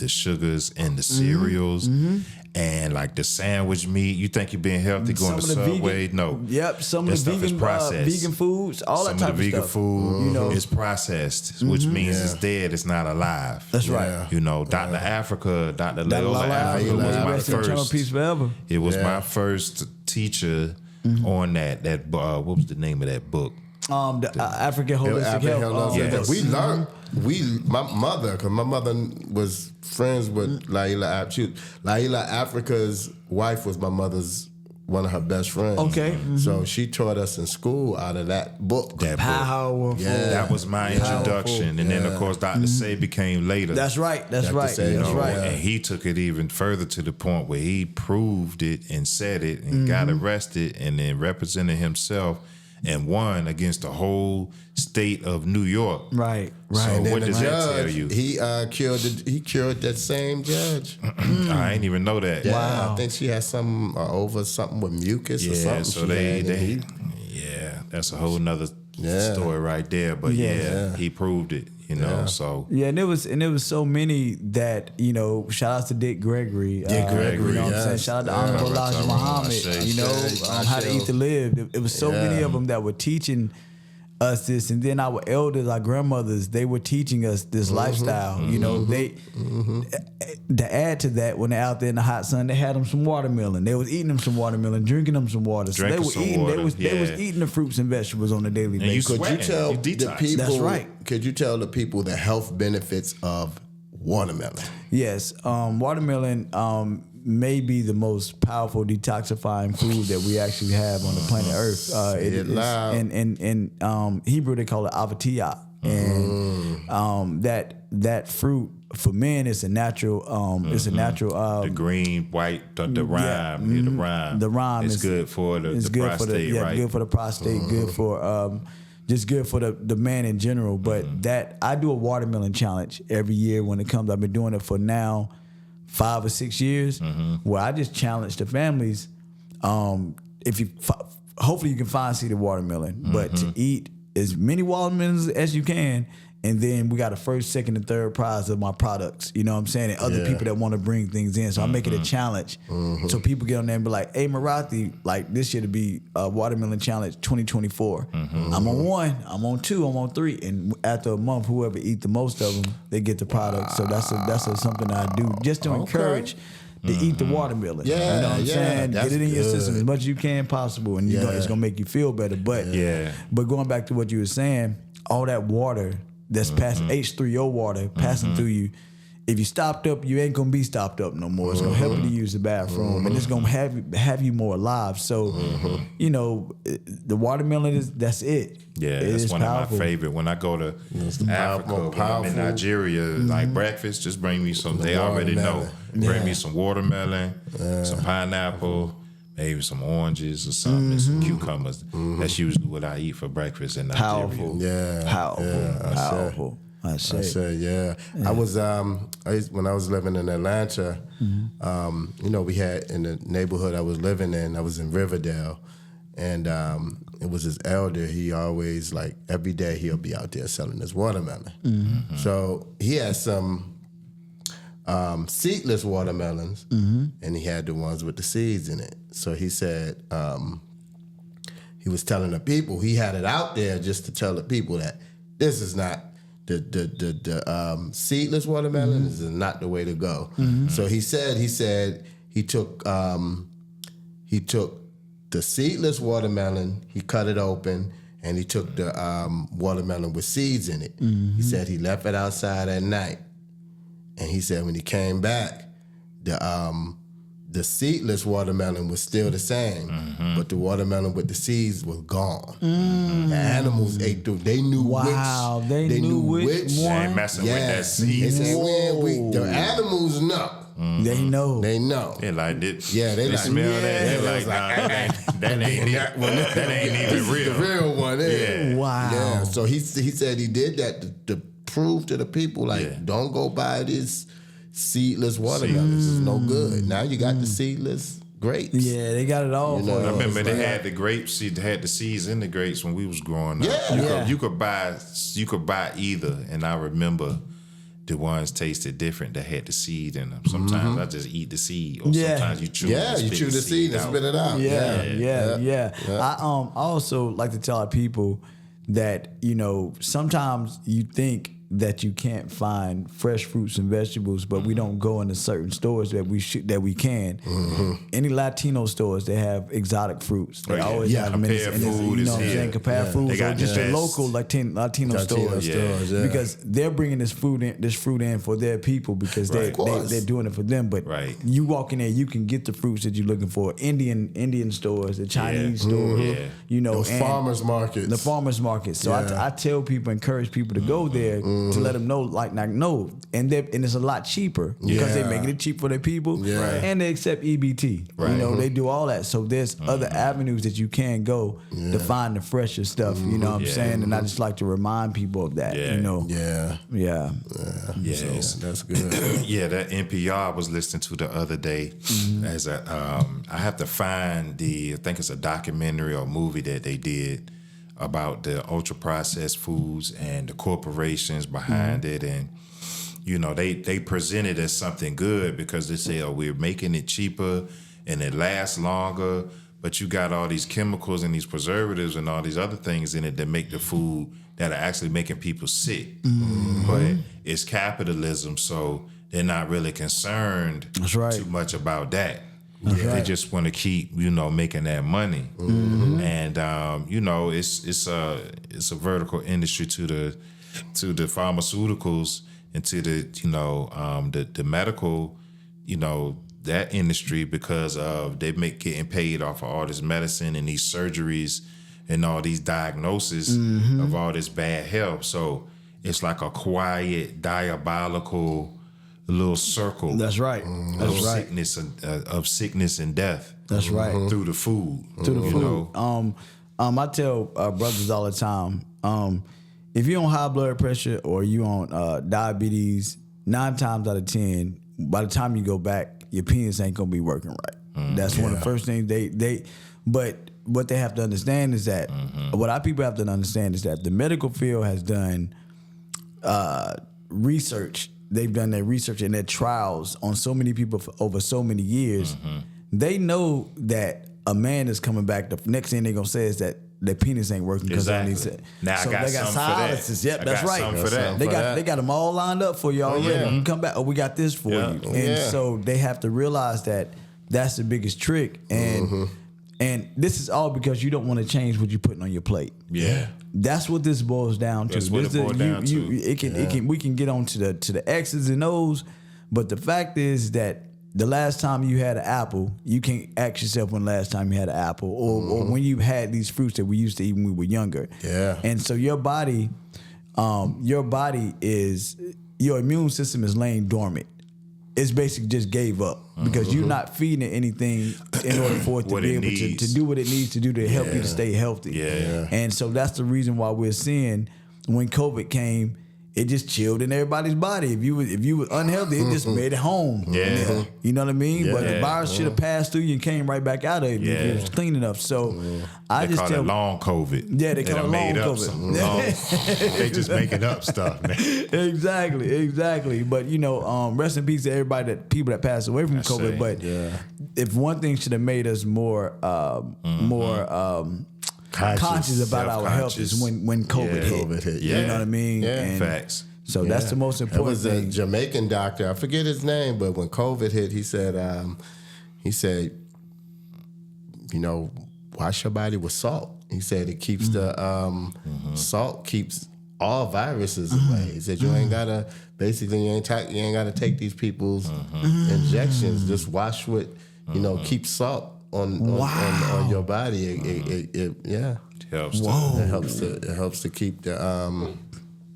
S1: sugars and the cereals. And like the sandwich meat, you think you're being healthy going to Subway? No.
S3: Yep, some
S1: that
S3: of the
S1: stuff is processed.
S3: vegan foods, all
S1: Some
S3: that type
S1: of the vegan
S3: stuff.
S1: food is processed, which means it's dead. It's not alive.
S3: That's right.
S1: You know, Dr. Africa, Dr. Lola Africa was my
S3: Rest in eternal peace
S1: first.
S3: forever.
S1: It was my first teacher on that. What was the name of that book?
S3: The African holistic health.
S1: Yes.
S2: We learned. My mother, because my mother was friends with Laila. Laila Africa's wife was my mother's one of her best friends.
S3: Okay.
S2: So she taught us in school out of that book.
S3: Powerful.
S2: Yeah.
S1: That was my introduction, and then of course Dr. Say became later.
S3: That's right. That's
S2: Dr.
S3: right.
S2: Say,
S3: That's
S1: You know,
S3: right.
S1: And he took it even further to the point where he proved it and said it and got arrested and then represented himself and won against the whole state of New York.
S3: Right.
S1: So
S2: And then
S1: what
S2: the
S1: does that tell
S2: judge,
S1: you?
S2: he cured that same judge.
S1: I ain't even know that.
S2: Yeah,
S3: Wow.
S2: I think she had some over something with mucus or something.
S1: So that's a whole nother story right there. But he proved it, you know. So
S3: Yeah, and it was so many that, you know, shout out to Dick Gregory.
S2: Gregory,
S3: you know what I'm saying? Shout out to Honorable Elijah Muhammad, you know, How to Eat to Live. It was so many of them that were teaching us this, and then our elders, our grandmothers, they were teaching us this lifestyle. You know, they to add to that, when they're out there in the hot sun, they had them some watermelon. They was eating them some watermelon, drinking them some water. So they
S1: Drinking
S3: were
S1: some
S3: eating.
S1: water,
S3: They was eating the fruits and vegetables on a daily
S1: And you
S3: basis.
S2: Could you
S1: sweating,
S2: tell
S1: you
S2: the
S1: detox.
S2: people?
S3: That's right.
S2: Could you tell the people the health benefits of watermelon?
S3: Yes, watermelon may be the most powerful detoxifying food that we actually have on the planet Earth. It is,
S2: loud.
S3: in Hebrew they call it avatiyah, and that fruit for men is a natural. It's a natural.
S1: the green, white, the rhyme, the rhyme.
S3: The rhyme
S1: is
S3: is
S1: good for the
S3: good
S1: prostate,
S3: for the,
S1: right?
S3: good for the prostate, good for just good for the man in general. But that I do a watermelon challenge every year when it comes. I've been doing it for now 5 or 6 years, where I just challenge the families. If you hopefully you can find seeded watermelon, but to eat as many watermelons as you can. And then we got a first, second, and third prize of my products. You know what I'm saying? And other people that want to bring things in. So I make it a challenge. So people get on there and be like, hey, Morathi, like this year to be a watermelon challenge 2024. I'm on 1, I'm on 2, I'm on 3. And after a month, whoever eat the most of them, they get the product. So that's something that I do just to encourage to eat the watermelon. You know what I'm saying? Get it in your system as much as you can possible. And it's going to make you feel better. But going back to what you were saying, all that water that's passing H3O water passing through you. If you stopped up, you ain't gonna be stopped up no more. It's gonna help you to use the bathroom, and it's gonna have you more alive. So, you know, the watermelon that's it.
S1: Yeah,
S3: It
S1: that's
S3: is
S1: one
S3: powerful.
S1: of my favorite. When I go to Africa, when I'm in Nigeria, like breakfast, just bring me some. They already know. Bring me some watermelon, some pineapple. Maybe some oranges or something, and some cucumbers. That's usually what I eat for breakfast in Nigeria.
S3: Powerful. I say.
S2: I was when I was living in Atlanta, you know, we had in the neighborhood I was living in, I was in Riverdale, and it was his elder. He always, like, every day he'll be out there selling his watermelon. So he had some seedless watermelons, and he had the ones with the seeds in it. So he said, he was telling the people, he had it out there just to tell the people that this is not the seedless watermelon. This is not the way to go. So he said he took the seedless watermelon, he cut it open, and he took the watermelon with seeds in it. He said he left it outside at night. And he said when he came back, the seedless watermelon was still the same, but the watermelon with the seeds was gone. The animals ate through. They knew
S3: Wow,
S2: which.
S3: they knew which one.
S1: They ain't messing with that seed.
S2: They said, the animals know.
S3: They know.
S2: They know.
S1: They like it.
S2: Yeah, they like
S1: smell
S2: yeah,
S1: that. They like, that ain't even real.
S2: The real one. Yeah.
S3: Wow.
S2: Yeah. So he said he did that to prove to the people, like, don't go buy this seedless watermelons. It's no good. Now you got the seedless grapes.
S3: Yeah, they got it all.
S2: You know,
S3: for
S1: I
S3: you.
S1: remember they had the grapes. They had the seeds in the grapes when we was growing up.
S2: Yeah.
S1: You could buy either, and I remember the ones tasted different that had the seed in them. Sometimes I just eat the seed, or sometimes you chew.
S2: You chew the seed and spit it out.
S3: Yeah. I also like to tell our people that, you know, sometimes you think that you can't find fresh fruits and vegetables, but we don't go into certain stores that we can. Any Latino stores, they have exotic fruits. They always have them in
S1: Compare
S3: this,
S1: food
S3: you know what I'm saying? Compare foods, or just the local Latino stores. Because they're bringing this fruit in for their people, because they're doing it for them. But you walk in there, you can get the fruits that you're looking for. Indian stores, the Chinese stores, you know,
S2: those farmers markets.
S3: The farmers markets. So I tell people, encourage people to go there to let them know, and it's a lot cheaper because they're making it cheap for their people, and they accept EBT. You know, they do all that. So there's other avenues that you can go to find the fresher stuff. You know what I'm saying? And I just like to remind people of that. You know,
S2: So that's good.
S1: Yeah, that NPR I was listening to the other day. As I have to find I think it's a documentary or movie that they did about the ultra processed foods and the corporations behind it, and you know they present it as something good because they say, oh, we're making it cheaper and it lasts longer, but you got all these chemicals and these preservatives and all these other things in it that make the food that are actually making people sick. But it's capitalism, so they're not really concerned too much about that. They just want to keep, you know, making that money, and you know, it's a vertical industry to the pharmaceuticals and to the, you know, the medical, you know, that industry, because of they getting paid off of all this medicine and these surgeries and all these diagnoses of all this bad health. So it's like a quiet, diabolical little circle.
S3: That's right. That's right.
S1: Sickness of sickness and death.
S3: That's right.
S1: Through the food.
S3: Through the food.
S1: Know?
S3: I tell brothers all the time, if you're on high blood pressure or you on diabetes, 9 times out of 10, by the time you go back, your penis ain't gonna be working right. That's one of the first things but what they have to understand is that what our people have to understand is that the medical field has done research. They've done their research and their trials on so many people for over so many years. They know that a man is coming back. The next thing they're gonna say is that their penis ain't working because
S1: Exactly.
S3: they got silences. Yep, that's right. They got them all lined up for you already. You come back, we got this for you. And so they have to realize that that's the biggest trick. And this is all because you don't want to change what you're putting on your plate.
S1: Yeah.
S3: That's what this boils down to.
S1: That's what it boils down to.
S3: We can get on to the X's and O's, but the fact is that the last time you had an apple, you can ask yourself when the last time you had an apple, or when you had these fruits that we used to eat when we were younger.
S2: Yeah.
S3: And so your body is, your immune system is laying dormant. It's basically just gave up because you're not feeding it anything in order for it to be able to do what it needs to do to help you to stay healthy.
S1: Yeah.
S3: And so that's the reason why we're seeing when COVID came, it just chilled in everybody's body. If you were unhealthy, it just made it home.
S1: Yeah.
S3: You know what I mean?
S1: Yeah.
S3: But the virus should have passed through you and came right back out of it if it was clean enough. So I
S1: They
S3: just
S1: call it long COVID.
S3: Yeah, they call it long
S1: made up
S3: COVID.
S1: some long, they just making up stuff, man.
S3: Exactly. But you know, rest in peace to everybody people that passed away from COVID. But if one thing should have made us more conscious about our health is when COVID hit.
S1: Yeah.
S3: You know what I mean?
S2: Yeah.
S3: And
S1: Facts.
S3: so that's the most important
S2: It was
S3: thing.
S2: a Jamaican doctor. I forget his name, but when COVID hit, he said, you know, wash your body with salt. He said it keeps the salt keeps all viruses away. He said you ain't gotta take these people's injections. Just wash with keep salt on your body. It
S1: Helps.
S2: It helps to keep the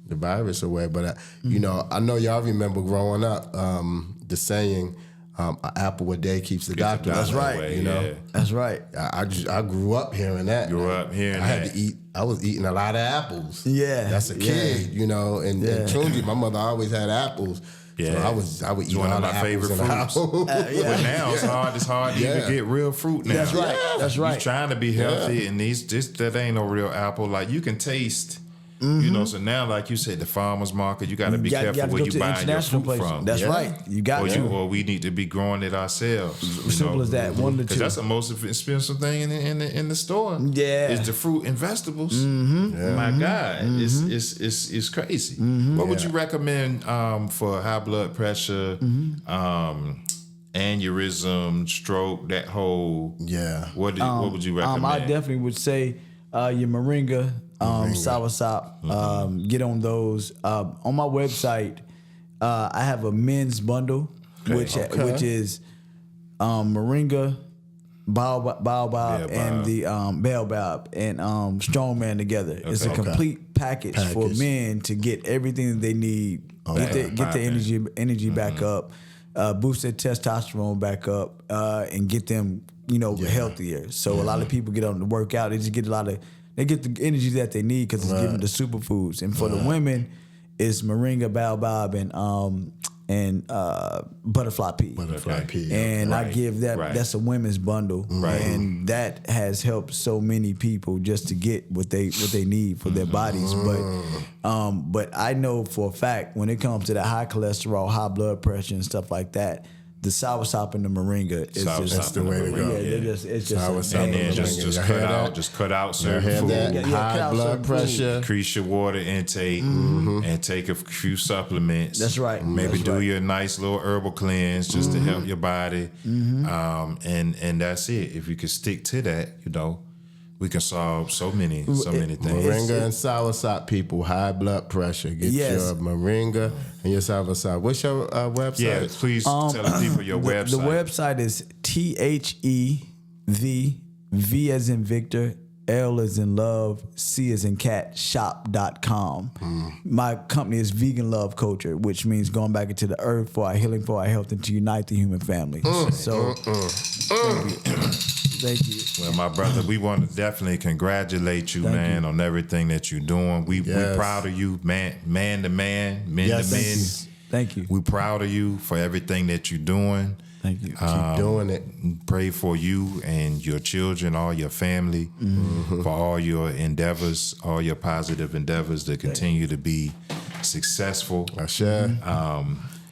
S2: virus away. But I know y'all remember growing up the saying, "An apple a day keeps the doctor."
S3: That's right.
S1: Away,
S3: That's right.
S2: I grew up hearing that. I had to eat. I was eating a lot of apples.
S3: Yeah,
S2: that's a kid, and Tunji, my mother always had apples.
S1: Yeah,
S2: so I would eat
S1: one
S2: all
S1: of
S2: the
S1: my
S2: apples
S1: favorite fruits. But now it's hard to even get real fruit now.
S3: That's right. That's right.
S1: You're trying to be healthy, and that ain't no real apple. Like you can taste. So now, like you said, the farmer's market, you got to be careful where you buy your fruit from.
S3: That's right. You got to.
S1: Or we need to be growing it ourselves.
S3: Simple as that. One to two.
S1: Because that's the most expensive thing in the store.
S3: Yeah,
S1: is the fruit and vegetables. My God, it's crazy. What would you recommend for high blood pressure, aneurysm, stroke, that whole?
S2: Yeah.
S1: What would you recommend?
S2: I
S3: definitely would say your moringa. Soursop, get on those. On my website, I have a men's bundle, which is moringa, baobab, and the baobab and strongman together. It's a complete package for men to get everything that they need, get the energy back up, boost their testosterone back up, and get them healthier. So a lot of people get on the workout, they just get they get the energy that they need because it's given the superfoods. And for the women, it's moringa, baobab, and butterfly pea. And I give that. That's a women's bundle, and that has helped so many people just to get what they need for their bodies. But I know for a fact when it comes to that high cholesterol, high blood pressure, and stuff like that, the soursop and the moringa is
S2: that's the way to go.
S3: It's just
S2: soursop
S1: and then just cut out certain food.
S2: High blood pressure.
S1: Increase your water intake and take a few supplements.
S3: That's right.
S1: Maybe do your nice little herbal cleanse just to help your body. And that's it. If you can stick to that, we can solve so many things.
S2: Moringa and soursop, people, high blood pressure. Get your moringa and your soursop. What's your website?
S1: Yeah, please tell the people your website.
S3: The website is V as in Victor, L as in love, C as in cat, shop.com. My company is Vegan Love Culture, which means going back into the earth for our healing, for our health, and to unite the human family. Thank you.
S1: Well, my brother, we want to definitely congratulate you, man, on everything that you're doing. We're proud of you, man to man, men to men.
S3: Thank you.
S1: We're proud of you for everything that you're doing.
S3: Thank you.
S2: Keep doing it.
S1: Pray for you and your children, all your family, for all your endeavors, all your positive endeavors to continue to be successful.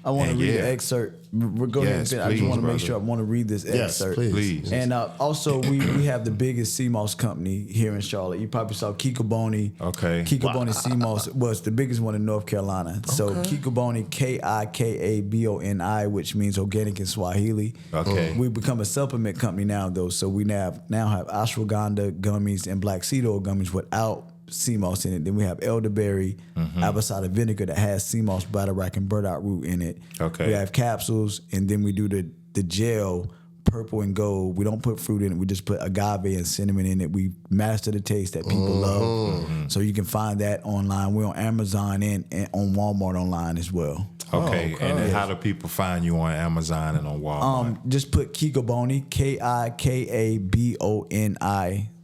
S2: I
S3: want to read the excerpt. We're going I just want to make sure I want to read this excerpt.
S1: Please.
S3: And also, we have the biggest sea moss company here in Charlotte. You probably saw Kikoboni.
S1: Okay.
S3: Kikoboni Sea Moss was the biggest one in North Carolina. So Kikoboni, Kikaboni, which means organic in Swahili.
S1: Okay.
S3: We become a supplement company now, though. So we now have ashwagandha gummies and black seed oil gummies without sea moss in it. Then we have elderberry, apple cider vinegar that has sea moss, bladderwrack, and burdock root in it.
S1: Okay.
S3: We have capsules, and then we do the gel, purple and gold. We don't put fruit in it. We just put agave and cinnamon in it. We master the taste that people love. So you can find that online. We're on Amazon and on Walmart online as well.
S1: Okay. And then how do people find you on Amazon and on Walmart?
S3: Just put Kikaboni, Kikaboni.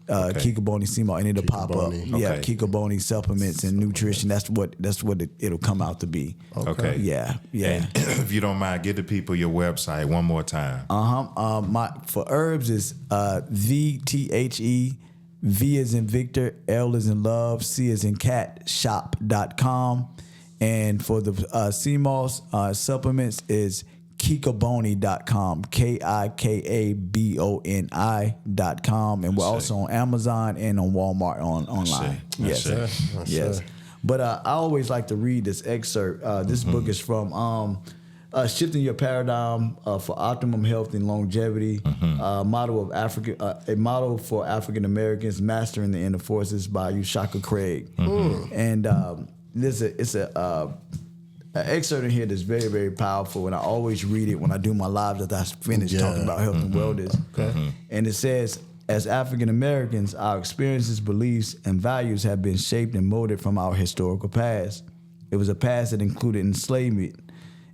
S3: Kikaboni Sea Moss, and it'll pop up. Yeah, Kikaboni supplements and nutrition. That's what it'll come out to be.
S1: Okay.
S3: Yeah.
S1: And if you don't mind, give the people your website one more time.
S3: For herbs is VTHE, V as in Victor, L as in love, C as in cat, shop.com. And for the sea moss supplements is Kikaboni.com, KIKABONI.com, and we're also on Amazon and on Walmart online. Yes. But I always like to read this excerpt. This book is from Shifting Your Paradigm for Optimum Health and Longevity, a model for African Americans, Mastering the Inner Forces by Ushaka Craig. And it's a an excerpt in here that's very, very powerful, and I always read it when I do my lives after I finish talking about health and wellness. Okay. And it says, as African Americans, our experiences, beliefs, and values have been shaped and molded from our historical past. It was a past that included enslavement,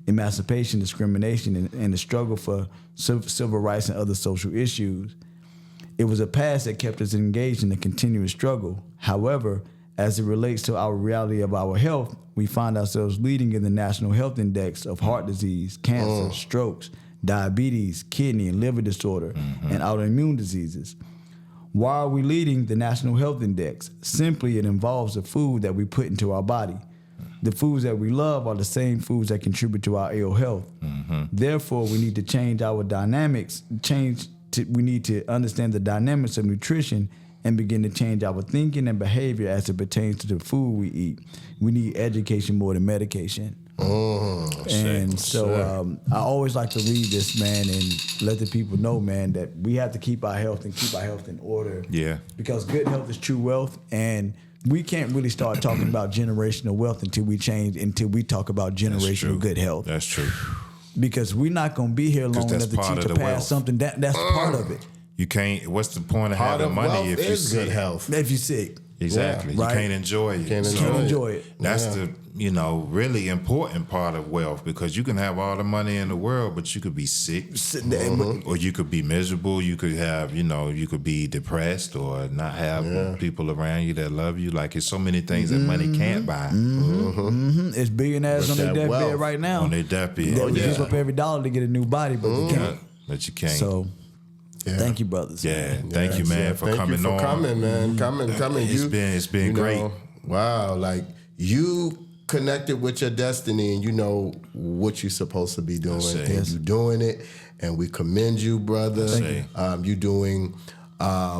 S3: emancipation, discrimination, and the struggle for civil rights and other social issues. It was a past that kept us engaged in the continuous struggle. However, as it relates to our reality of our health, we find ourselves leading in the National Health Index of heart disease, cancer, strokes, diabetes, kidney and liver disorder, and autoimmune diseases. Why are we leading the National Health Index? Simply, it involves the food that we put into our body. The foods that we love are the same foods that contribute to our ill health. Therefore, we need to change our dynamics, we need to understand the dynamics of nutrition and begin to change our thinking and behavior as it pertains to the food we eat. We need education more than medication. And so I always like to read this, man, and let the people know, man, that we have to keep our health and keep our health in order.
S1: Yeah.
S3: Because good health is true wealth, and we can't really start talking about generational wealth until we talk about generational good health.
S1: That's true.
S3: Because we're not going to be here long enough to teach or pass something. That's part of it.
S1: You can't. What's the point of
S2: Part
S1: having
S2: of
S1: money
S2: wealth
S1: if you're
S2: is
S1: sick?
S2: good health.
S3: If you're sick.
S1: Exactly.
S2: Yeah.
S1: You
S3: Right.
S1: can't enjoy it.
S2: Can't
S3: enjoy it.
S1: That's the really important part of wealth, because you can have all the money in the world, but you could be sick, or you could be miserable. You could have, you could be depressed or not have people around you that love you. Like, it's so many things that money can't buy.
S3: It's billionaires on their
S2: that
S3: deathbed
S2: wealth
S3: right now.
S1: On their deathbed.
S3: They give up every dollar to get a new body, but they can't.
S1: But you can't.
S3: So, thank you, brothers.
S1: Yeah, thank you, man, for
S2: Thank
S1: coming
S2: you for
S1: on.
S2: coming, man. Coming.
S1: It's been great.
S2: Wow, like you connected with your destiny, and you know what you're supposed to be doing, and you're doing it, and we commend you, brother. You doing, I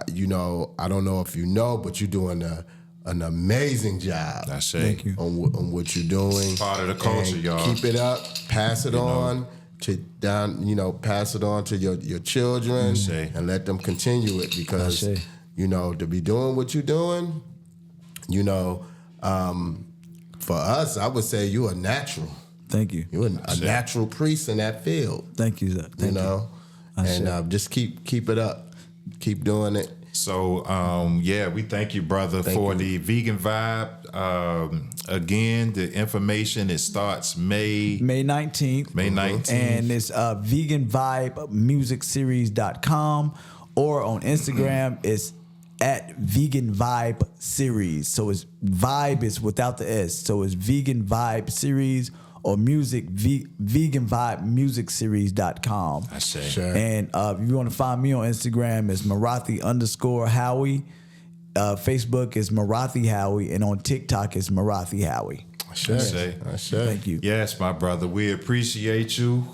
S2: don't know if you know, but you're doing an amazing job.
S3: Thank you.
S2: On what you're doing.
S1: Part of the culture,
S2: And
S1: y'all.
S2: Keep it up. Pass it on. Pass it on to your children and let them continue it, because to be doing what you're doing, for us, I would say you're a natural.
S3: Thank you.
S2: You're a natural priest in that field.
S3: Thank you, sir. Thank you.
S2: And just keep it up. Keep doing it.
S1: So, we thank you, brother, for the Vegan Vibe. Again, the information, it starts May
S3: 19th.
S1: May 19th.
S3: And it's veganvibemusicseries.com, or on Instagram, it's at Vegan Vibe Series. So it's vibe is without the S. So it's Vegan Vibe Series or veganvibemusicseries.com.
S1: I say.
S2: Sure.
S3: And if you want to find me on Instagram, it's Morathi_Howie. Facebook is Morathi Howie, and on TikTok it's Morathi Howie.
S2: I say.
S3: Thank you.
S1: Yes, my brother. We appreciate you.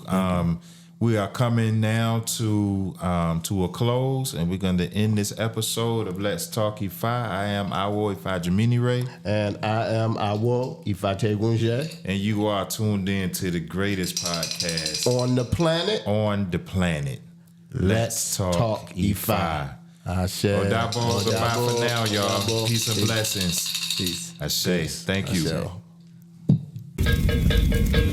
S1: We are coming now to a close, and we're going to end this episode of Let's Talk Ifa. I am Awo Ifa Jaminire.
S2: And I am Awo Ifate Gunje.
S1: And you are tuned in to the greatest podcast
S2: On the planet.
S1: Let's Talk Ifa.
S2: Ashe.
S1: Odabo, goodbye for now, y'all.
S2: Odabo.
S1: Peace and blessings.
S3: Peace.
S1: Ashe. Thank you.
S2: Ashe.